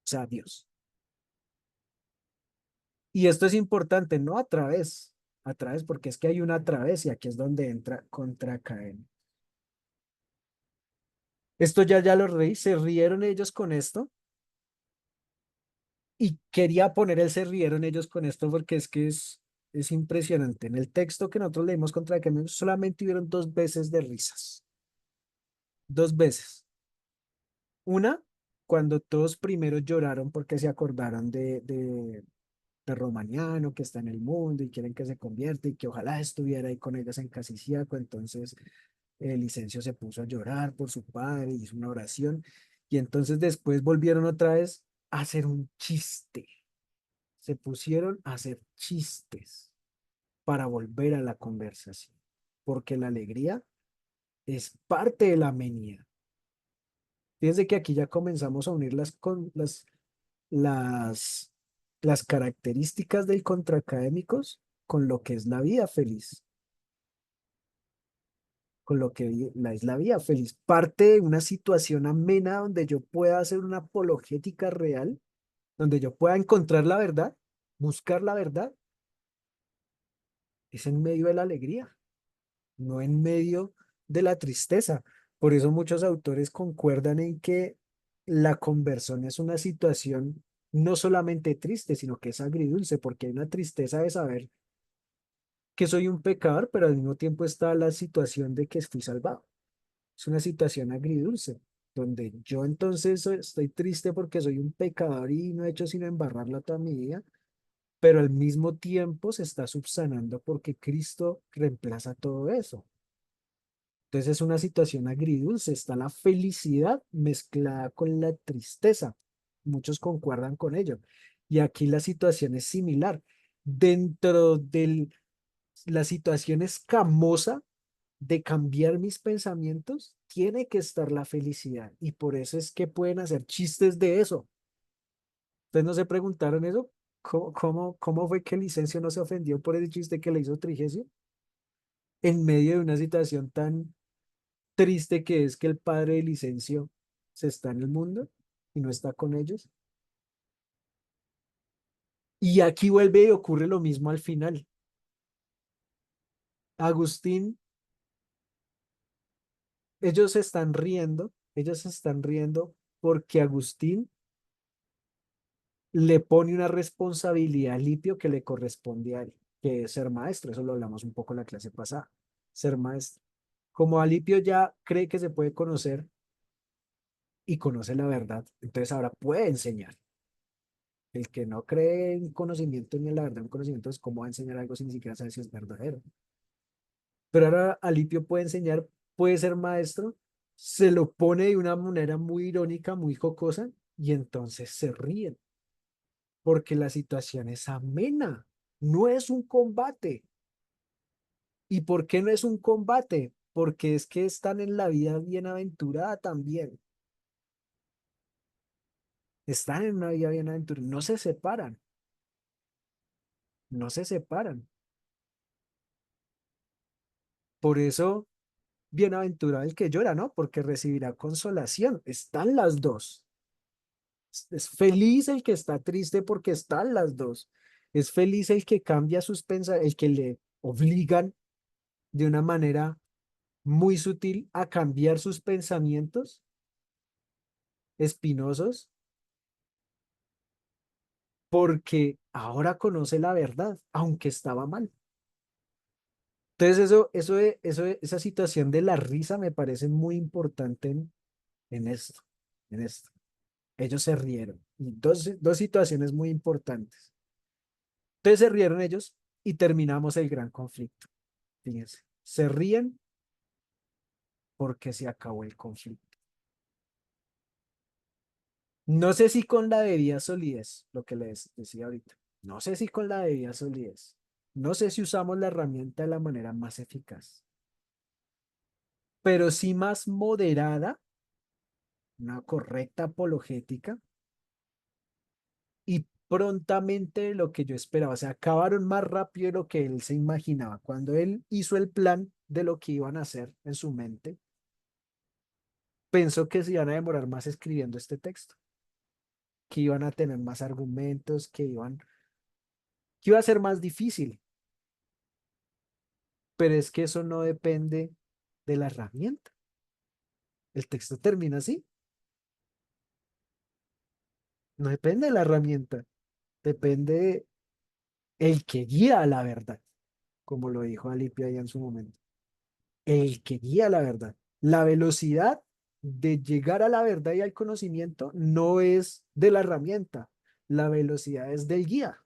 sea, Dios. Y esto es importante, no a través, porque es que hay una a través y aquí es donde entra contra Caín. Esto ya los reyes se rieron ellos con esto y quería poner el se rieron ellos con esto porque es que es impresionante. En el texto que nosotros leímos contra Caín solamente hubieron 2 veces de risas. 2 veces. Una, cuando todos primero lloraron porque se acordaron de Romaniano que está en el mundo y quieren que se convierta y que ojalá estuviera ahí con ellos en Casiciaco. Entonces Licencio se puso a llorar por su padre, hizo una oración y entonces después volvieron otra vez a hacer un chiste. Se pusieron a hacer chistes para volver a la conversación, porque la alegría es parte de la amenidad. Fíjense que aquí ya comenzamos a unir las, las características del contraacadémicos con lo que es la vida feliz, con lo que es la vida feliz. Parte de una situación amena donde yo pueda hacer una apologética real, donde yo pueda encontrar la verdad, buscar la verdad, es en medio de la alegría, no en medio de la tristeza. Por eso muchos autores concuerdan en que la conversión es una situación no solamente triste, sino que es agridulce, porque hay una tristeza de saber que soy un pecador, pero al mismo tiempo está la situación de que fui salvado. Es una situación agridulce, donde yo entonces estoy triste porque soy un pecador y no he hecho sino embarrarla toda mi vida, pero al mismo tiempo se está subsanando porque Cristo reemplaza todo eso. Entonces es una situación agridulce, está la felicidad mezclada con la tristeza. Muchos concuerdan con ello. Y aquí la situación es similar. Dentro de la situación escamosa de cambiar mis pensamientos, tiene que estar la felicidad. Y por eso es que pueden hacer chistes de eso. ¿Ustedes no se preguntaron eso? ¿Cómo fue que Licencio no se ofendió por ese chiste que le hizo Trigesio? en medio de una situación tan triste que es que el padre de Licencio se está en el mundo y no está con ellos. Y aquí vuelve y ocurre lo mismo al final. Agustín, ellos se están riendo porque Agustín le pone una responsabilidad a Lipio que le corresponde a él, que es ser maestro. Eso lo hablamos un poco en la clase pasada, ser maestro. Como Alipio ya cree que se puede conocer y conoce la verdad, entonces ahora puede enseñar. El que no cree en conocimiento ni en la verdad, en conocimiento es cómo va a enseñar algo sin siquiera saber si es verdadero. Pero ahora Alipio puede enseñar, puede ser maestro, se lo pone de una manera muy irónica, muy jocosa, y entonces se ríen, porque la situación es amena, no es un combate. ¿Y por qué no es un combate? Porque es que están en la vida bienaventurada también. Están en una vida bienaventurada, no se separan, no se separan. Por eso, bienaventurado el que llora, ¿no? Porque recibirá consolación. Están las dos. Es feliz el que está triste porque están las dos. Es feliz el que cambia sus pensamientos, el que le obligan de una manera muy sutil a cambiar sus pensamientos espinosos porque ahora conoce la verdad, aunque estaba mal. Entonces esa situación de la risa me parece muy importante en esto, en esto. Ellos se rieron. Y dos situaciones muy importantes. Entonces se rieron ellos y terminamos el gran conflicto. Fíjense, se ríen porque se acabó el conflicto. No sé si con la debida solidez, lo que les decía ahorita. No sé si con la debida solidez. No sé si usamos la herramienta de la manera más eficaz, pero sí más moderada, una correcta apologética y prontamente lo que yo esperaba. O sea, acabaron más rápido de lo que él se imaginaba. Cuando él hizo el plan de lo que iban a hacer en su mente, pensó que se iban a demorar más escribiendo este texto, que iban a tener más argumentos, que iba a ser más difícil. Pero es que eso no depende de la herramienta. El texto termina así. No depende de la herramienta. Depende el que guía a la verdad, como lo dijo Alipia ahí en su momento. El que guía la verdad. La velocidad de llegar a la verdad y al conocimiento no es de la herramienta. La velocidad es del guía.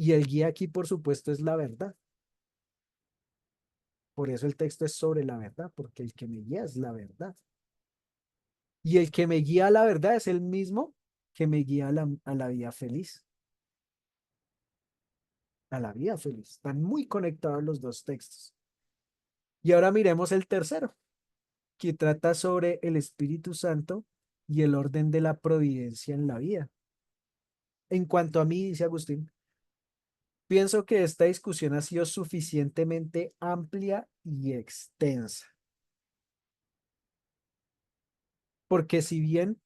Y el guía aquí, por supuesto, es la verdad. Por eso el texto es sobre la verdad, porque el que me guía es la verdad. Y el que me guía a la verdad es el mismo que me guía a la vida feliz. A la vida feliz. Están muy conectados los dos textos. Y ahora miremos el tercero, que trata sobre el Espíritu Santo y el orden de la providencia en la vida. En cuanto a mí, dice Agustín, pienso que esta discusión ha sido suficientemente amplia y extensa, porque si bien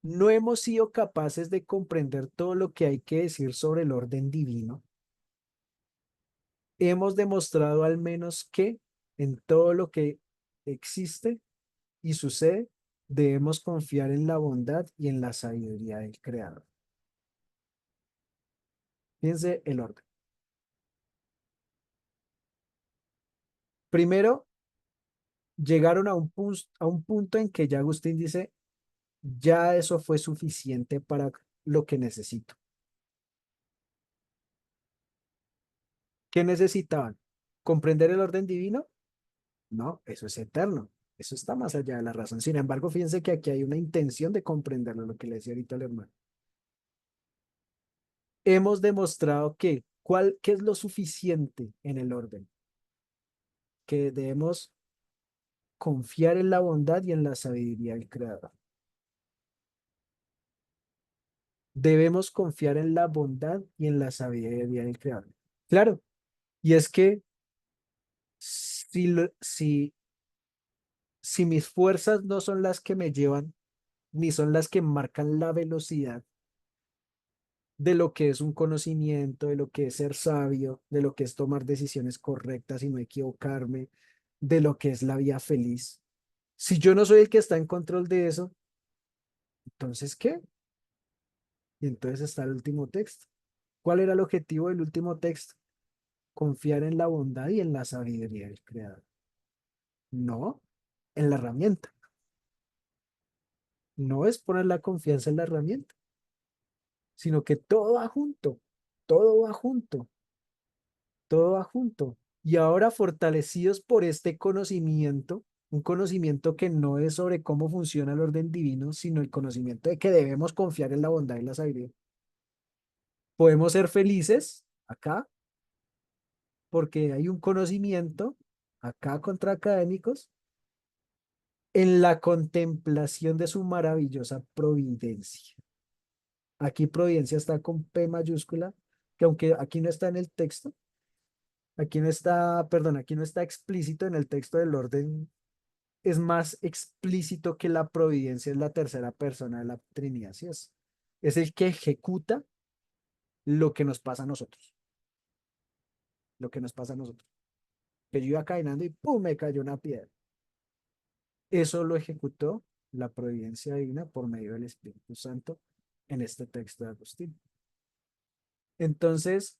no hemos sido capaces de comprender todo lo que hay que decir sobre el orden divino, hemos demostrado al menos que en todo lo que existe y sucede, debemos confiar en la bondad y en la sabiduría del Creador. Fíjense el orden. Primero, llegaron a un punto en que ya Agustín dice, ya eso fue suficiente para lo que necesito. ¿Qué necesitaban? ¿Comprender el orden divino? No, eso es eterno. Eso está más allá de la razón. Sin embargo, fíjense que aquí hay una intención de comprenderlo, lo que le decía ahorita al hermano. Hemos demostrado que, ¿qué es lo suficiente en el orden? Que debemos confiar en la bondad y en la sabiduría del Creador. Debemos confiar en la bondad y en la sabiduría del Creador. Claro, Y es que si mis fuerzas no son las que me llevan, ni son las que marcan la velocidad de lo que es un conocimiento, de lo que es ser sabio, de lo que es tomar decisiones correctas y no equivocarme, de lo que es la vida feliz. Si yo no soy el que está en control de eso, entonces ¿qué? Y entonces está el último texto. ¿Cuál era el objetivo del último texto? Confiar en la bondad y en la sabiduría del Creador. No en la herramienta. No es poner la confianza en la herramienta, sino que todo va junto, todo va junto, todo va junto. Y ahora fortalecidos por este conocimiento, un conocimiento que no es sobre cómo funciona el orden divino, sino el conocimiento de que debemos confiar en la bondad y la sabiduría. Podemos ser felices acá porque hay un conocimiento acá contra académicos en la contemplación de su maravillosa providencia. Aquí providencia está con P mayúscula, que aunque aquí no está en el texto, aquí no está, perdón, aquí no está explícito en el texto del orden, es más explícito que la providencia es la tercera persona de la Trinidad, ¿sí es? Es el que ejecuta lo que nos pasa a nosotros, lo que nos pasa a nosotros. Que yo iba caminando y ¡pum! Me cayó una piedra. Eso lo ejecutó la providencia divina por medio del Espíritu Santo en este texto de Agustín. Entonces,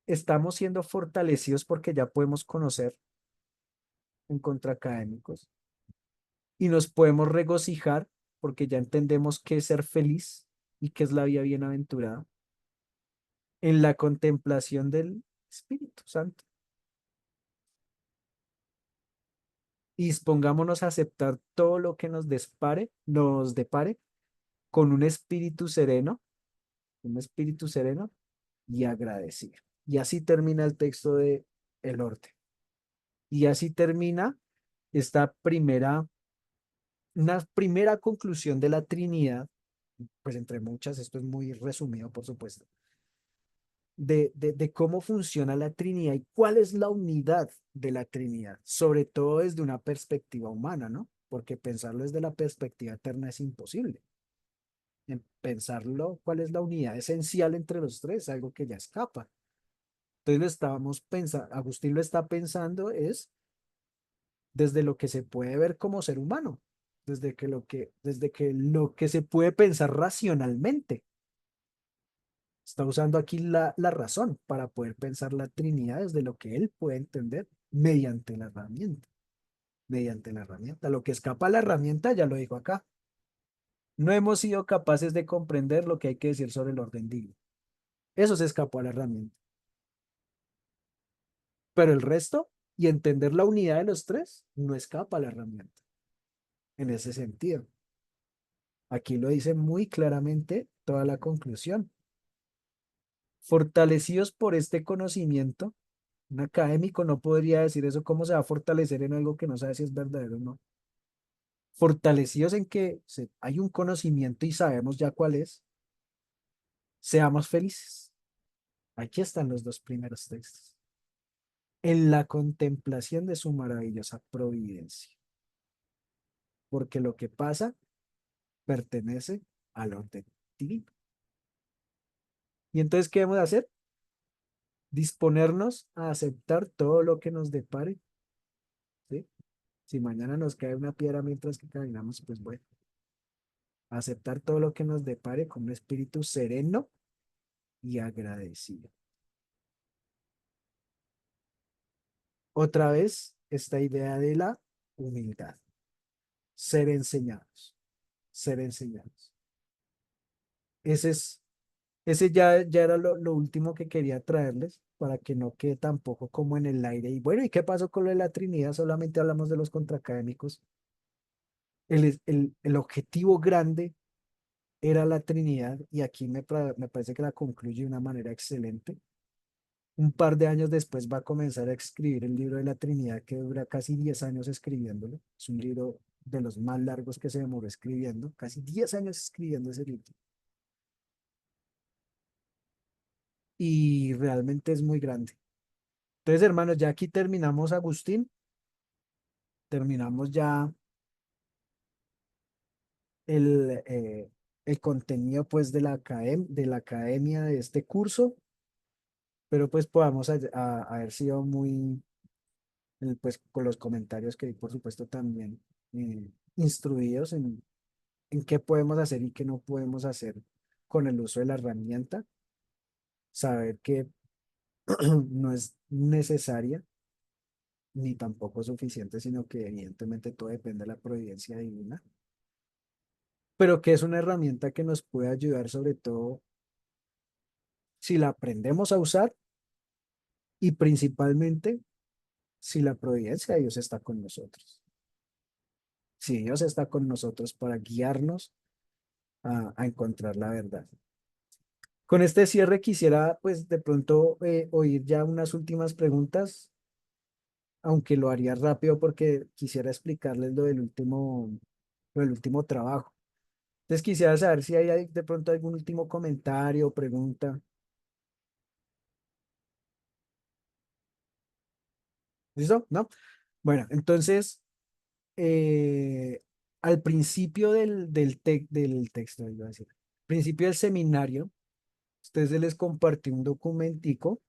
estamos siendo fortalecidos porque ya podemos conocer en contraacadémicos y nos podemos regocijar porque ya entendemos qué es ser feliz y qué es la vida bienaventurada en la contemplación del Espíritu Santo. Y dispongámonos a aceptar todo lo que nos depare con un espíritu sereno y agradecido. Y así termina el texto de El orden. Y así termina esta una primera conclusión de la Trinidad, pues entre muchas, esto es muy resumido, por supuesto, de cómo funciona la Trinidad y cuál es la unidad de la Trinidad, sobre todo desde una perspectiva humana, ¿no? Porque pensarlo desde la perspectiva eterna es imposible. En pensarlo, cuál es la unidad esencial entre los tres, algo que ya escapa. Entonces lo estábamos pensando, Agustín lo está pensando es desde lo que se puede ver como ser humano, desde que lo que se puede pensar racionalmente. Está usando aquí la razón para poder pensar la Trinidad desde lo que él puede entender mediante la herramienta. Mediante la herramienta. Lo que escapa a la herramienta, ya lo dijo acá. No hemos sido capaces de comprender lo que hay que decir sobre el orden divino. Eso se escapó a la herramienta. Pero el resto y entender la unidad de los tres no escapa a la herramienta. En ese sentido. Aquí lo dice muy claramente toda la conclusión. Fortalecidos por este conocimiento, un académico no podría decir eso, ¿cómo se va a fortalecer en algo que no sabe si es verdadero o no? Fortalecidos en que hay un conocimiento y sabemos ya cuál es, seamos felices. Aquí están los dos primeros textos. En la contemplación de su maravillosa providencia. Porque lo que pasa pertenece al orden divino. ¿Y entonces qué debemos hacer? Disponernos a aceptar todo lo que nos depare, ¿sí? Si mañana nos cae una piedra mientras que caminamos, pues bueno, aceptar todo lo que nos depare con un espíritu sereno y agradecido. Otra vez, esta idea de la humildad. Ser enseñados, ser enseñados. Ese es, ese ya era lo último que quería traerles para que no quede tampoco como en el aire. Y bueno, ¿y qué pasó con lo de la Trinidad? Solamente hablamos de los contraacadémicos. El objetivo grande era la Trinidad y aquí me parece que la concluye de una manera excelente. Un par de años después va a comenzar a escribir el libro de la Trinidad que dura casi 10 años escribiéndolo. Es un libro de los más largos que se demoró escribiendo, casi 10 años escribiendo ese libro. y realmente es muy grande. Entonces, hermanos, ya aquí terminamos, Agustín, terminamos ya el contenido pues de la academia de este curso, pero pues podamos haber sido muy, pues con los comentarios que di, por supuesto, también instruidos en qué podemos hacer y qué no podemos hacer con el uso de la herramienta, saber que no es necesaria ni tampoco suficiente, sino que evidentemente todo depende de la providencia divina, pero que es una herramienta que nos puede ayudar sobre todo si la aprendemos a usar y principalmente si la providencia de Dios está con nosotros. Si Dios está con nosotros para guiarnos a encontrar la verdad. Con este cierre quisiera pues de pronto oír ya unas últimas preguntas, aunque lo haría rápido porque quisiera explicarles lo del último trabajo. Entonces quisiera saber si hay de pronto algún último comentario o pregunta. ¿Listo? ¿No? Bueno, entonces, eh, al principio del texto, iba a decir, principio del seminario, ustedes se les compartió un documentico,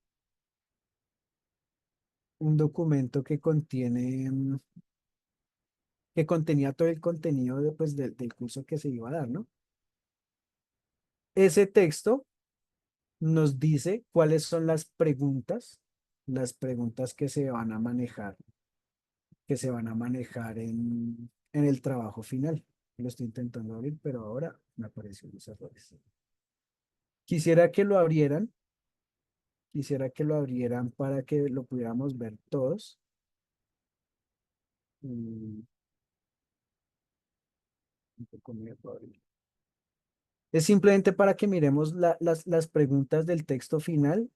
un documento que contiene, que contenía todo el contenido pues, del curso que se iba a dar, ¿no? Ese texto nos dice cuáles son las preguntas que se van a manejar en el trabajo final. Lo estoy intentando abrir, pero ahora me aparecen los errores. Quisiera que lo abrieran, quisiera que lo abrieran para que lo pudiéramos ver todos. Mm, un poco me puedo abrir. Es simplemente para que miremos las preguntas del texto final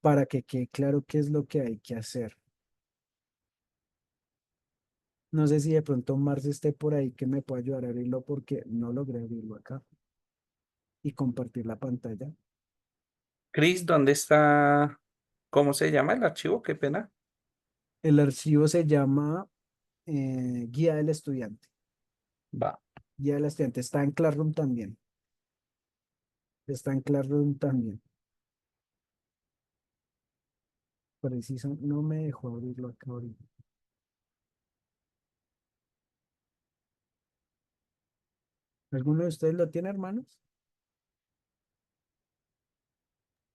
para que quede claro qué es lo que hay que hacer. No sé si de pronto Marce esté por ahí que me pueda ayudar a abrirlo porque no logré abrirlo acá y compartir la pantalla. Cris, ¿dónde está? ¿Cómo se llama el archivo? Qué pena. El archivo se llama Guía del Estudiante. Va. Guía del Estudiante está en Classroom también. Está en Classroom también. Preciso, no me dejó abrirlo acá ahorita. ¿Alguno de ustedes lo tiene, hermanos?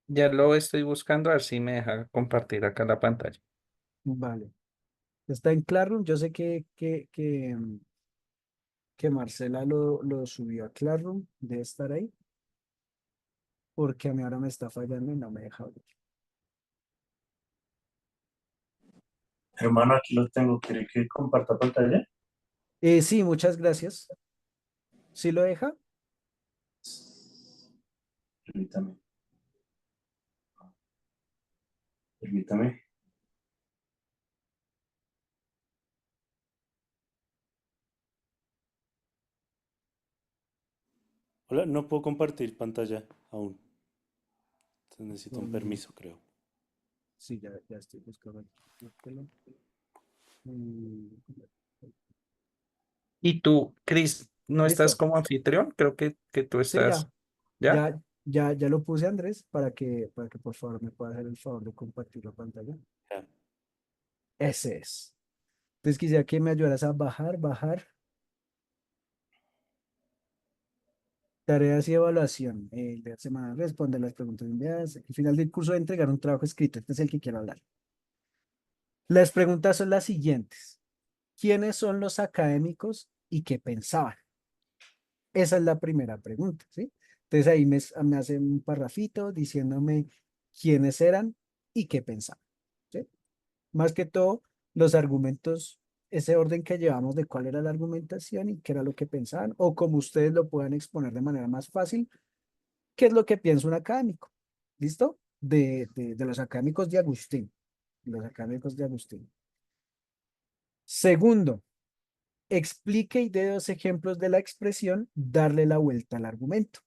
Ya lo estoy buscando a ver si me deja compartir acá la pantalla. Vale. Está en Classroom. Yo sé que Marcela lo subió a Classroom. Debe estar ahí. Porque a mí ahora me está fallando y no me deja abrir. Hermano, aquí lo tengo. ¿Quiere que comparta pantalla? Sí, muchas gracias. ¿Sí lo deja? Permítame. Permítame. Hola, no puedo compartir pantalla aún. Entonces necesito un Mm, permiso, creo. sí, ya estoy buscando aquí. Búsquelo. Mm, ¿Y tú, Cris, no estás Listo. como anfitrión? Creo que tú Sí, estás, ¿ya? ya lo puse, Andrés, para que por favor me pueda hacer el favor de compartir la pantalla. Ya. Ese es. Entonces quisiera que me ayudaras a bajar. Tareas y evaluación. De semana responder las preguntas enviadas. Al final del curso de entregar un trabajo escrito. Este es el que quiero hablar. Las preguntas son las siguientes. ¿Quiénes son los académicos y qué pensaban? Esa es la primera pregunta, ¿sí? Entonces ahí me hacen un parrafito diciéndome quiénes eran y qué pensaban, ¿sí? Más que todo, los argumentos, ese orden que llevamos de cuál era la argumentación y qué era lo que pensaban, o como ustedes lo puedan exponer de manera más fácil, qué es lo que piensa un académico. ¿Listo? De los académicos de Agustín. Los académicos de Agustín. Segundo, explique y dé dos ejemplos de la expresión darle la vuelta al argumento.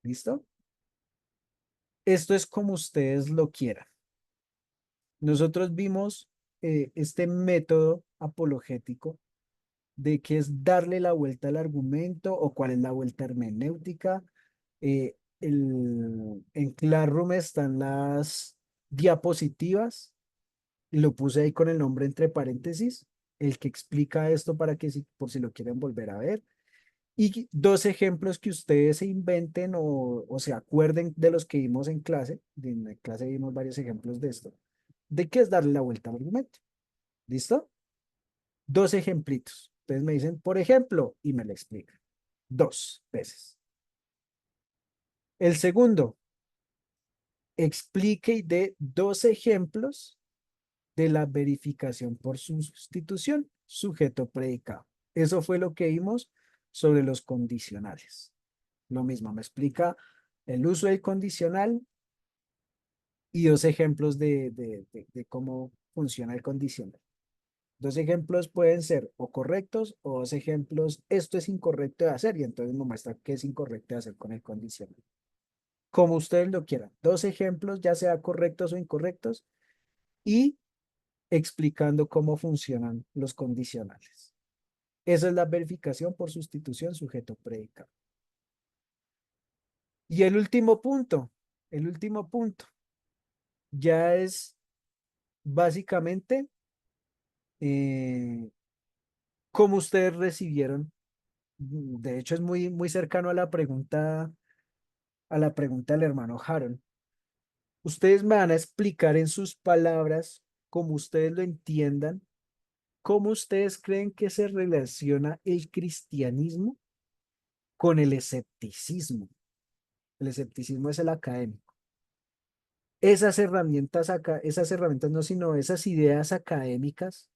¿Listo? Esto es como ustedes lo quieran. Nosotros vimos este método apologético de qué es darle la vuelta al argumento o cuál es la vuelta hermenéutica. En Classroom están las diapositivas, lo puse ahí con el nombre entre paréntesis, el que explica esto para que por si lo quieren volver a ver. Y dos ejemplos que ustedes se inventen o se acuerden de los que vimos en clase. En la clase vimos varios ejemplos de esto. ¿De qué es darle la vuelta al argumento? ¿Listo? Dos ejemplitos. Ustedes me dicen, por ejemplo, y me lo explican. Dos veces. El segundo, explique y dé dos ejemplos de la verificación por sustitución, sujeto predicado. Eso fue lo que vimos sobre los condicionales. Lo mismo, me explica el uso del condicional y dos ejemplos de cómo funciona el condicional. Dos ejemplos pueden ser o correctos o dos ejemplos, esto es incorrecto de hacer y entonces me muestra qué es incorrecto de hacer con el condicional. Como ustedes lo quieran. Dos ejemplos, ya sea correctos o incorrectos, y explicando cómo funcionan los condicionales. Esa es la verificación por sustitución sujeto predicado. Y el último punto, ya es básicamente cómo ustedes recibieron. De hecho, es muy cercano a la pregunta del hermano Harold. Ustedes me van a explicar en sus palabras, como ustedes lo entiendan, cómo ustedes creen que se relaciona el cristianismo con el escepticismo. El escepticismo es el académico. Esas herramientas no, sino esas ideas académicas,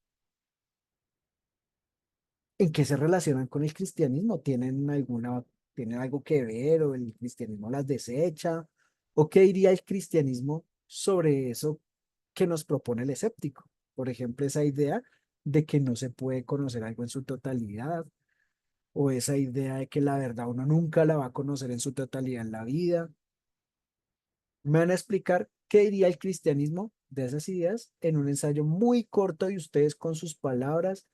¿en qué se relacionan con el cristianismo? ¿Tienen algo que ver o el cristianismo las desecha? ¿O qué diría el cristianismo sobre eso que nos propone el escéptico? Por ejemplo, esa idea de que no se puede conocer algo en su totalidad, o esa idea de que la verdad uno nunca la va a conocer en su totalidad en la vida. Me van a explicar qué diría el cristianismo de esas ideas en un ensayo muy corto de ustedes con sus palabras.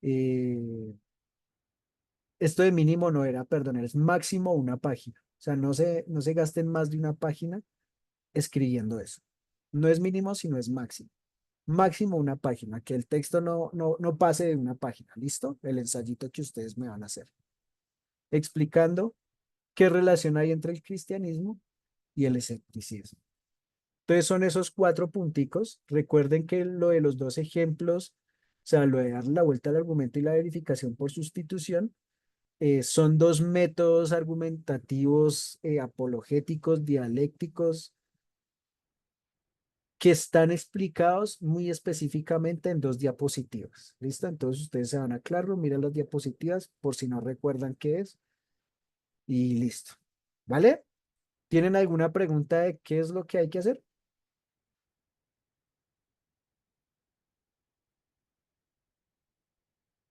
eh, Esto de mínimo no era, perdón, es máximo una página. O sea, no se gasten más de una página escribiendo eso. No es mínimo, sino es máximo. Máximo una página, que el texto no pase de una página. ¿Listo? El ensayito que ustedes me van a hacer. Explicando qué relación hay entre el cristianismo y el escepticismo. Entonces son esos cuatro punticos. Recuerden que lo de los dos ejemplos, o sea, lo de dar la vuelta al argumento y la verificación por sustitución, son dos métodos argumentativos, apologéticos, dialécticos, que están explicados muy específicamente en dos diapositivas. ¿Listo? Entonces ustedes se van a Classroom, miren las diapositivas por si no recuerdan qué es y listo. ¿Vale? ¿Tienen alguna pregunta de qué es lo que hay que hacer?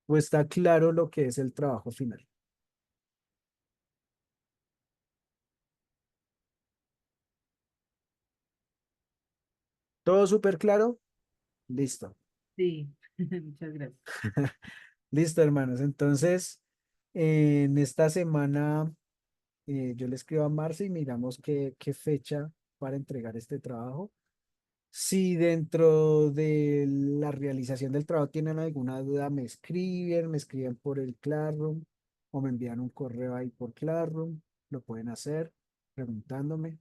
Pues está claro lo que es el trabajo final. ¿Todo súper claro? Listo. Sí, muchas gracias. Listo, hermanos. Entonces, en esta semana yo le escribo a Marce y miramos qué fecha para entregar este trabajo. Si dentro de la realización del trabajo tienen alguna duda, me escriben por el Classroom o me envían un correo ahí por Classroom. Lo pueden hacer preguntándome.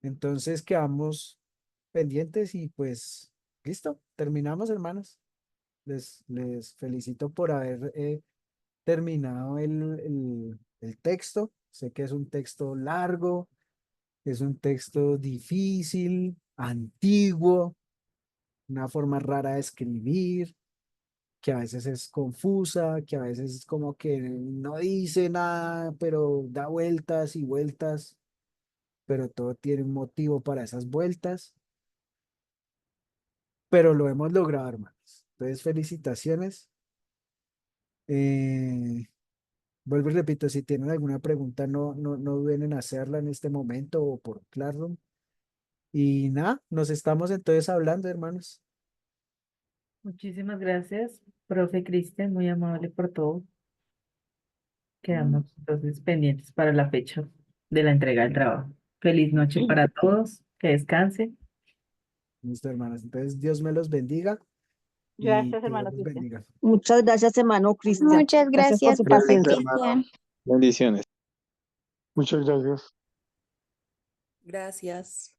Entonces quedamos pendientes y pues listo, terminamos, hermanos. Les felicito por haber terminado el texto. Sé que es un texto largo, es un texto difícil, antiguo, una forma rara de escribir, que a veces es confusa, que a veces es como que no dice nada, pero da vueltas y vueltas, pero todo tiene un motivo para esas vueltas, pero lo hemos logrado, hermanos. Entonces, felicitaciones. Eh, Vuelvo y repito, si tienen alguna pregunta, no duden en hacerla en este momento o por Classroom. Y nada, nos estamos entonces hablando, hermanos. Muchísimas gracias, profe Cristian, muy amable por todo. Quedamos entonces pendientes para la fecha de la entrega del trabajo. Feliz noche para todos, que descansen. Listo, hermanos. Entonces, Dios me los bendiga y Gracias, que Dios hermano los Cristian. bendiga. Muchas gracias, hermano Cristian. Muchas Gracias por gracias, su profe paciencia. Cristian. Bendiciones. Muchas gracias. Gracias.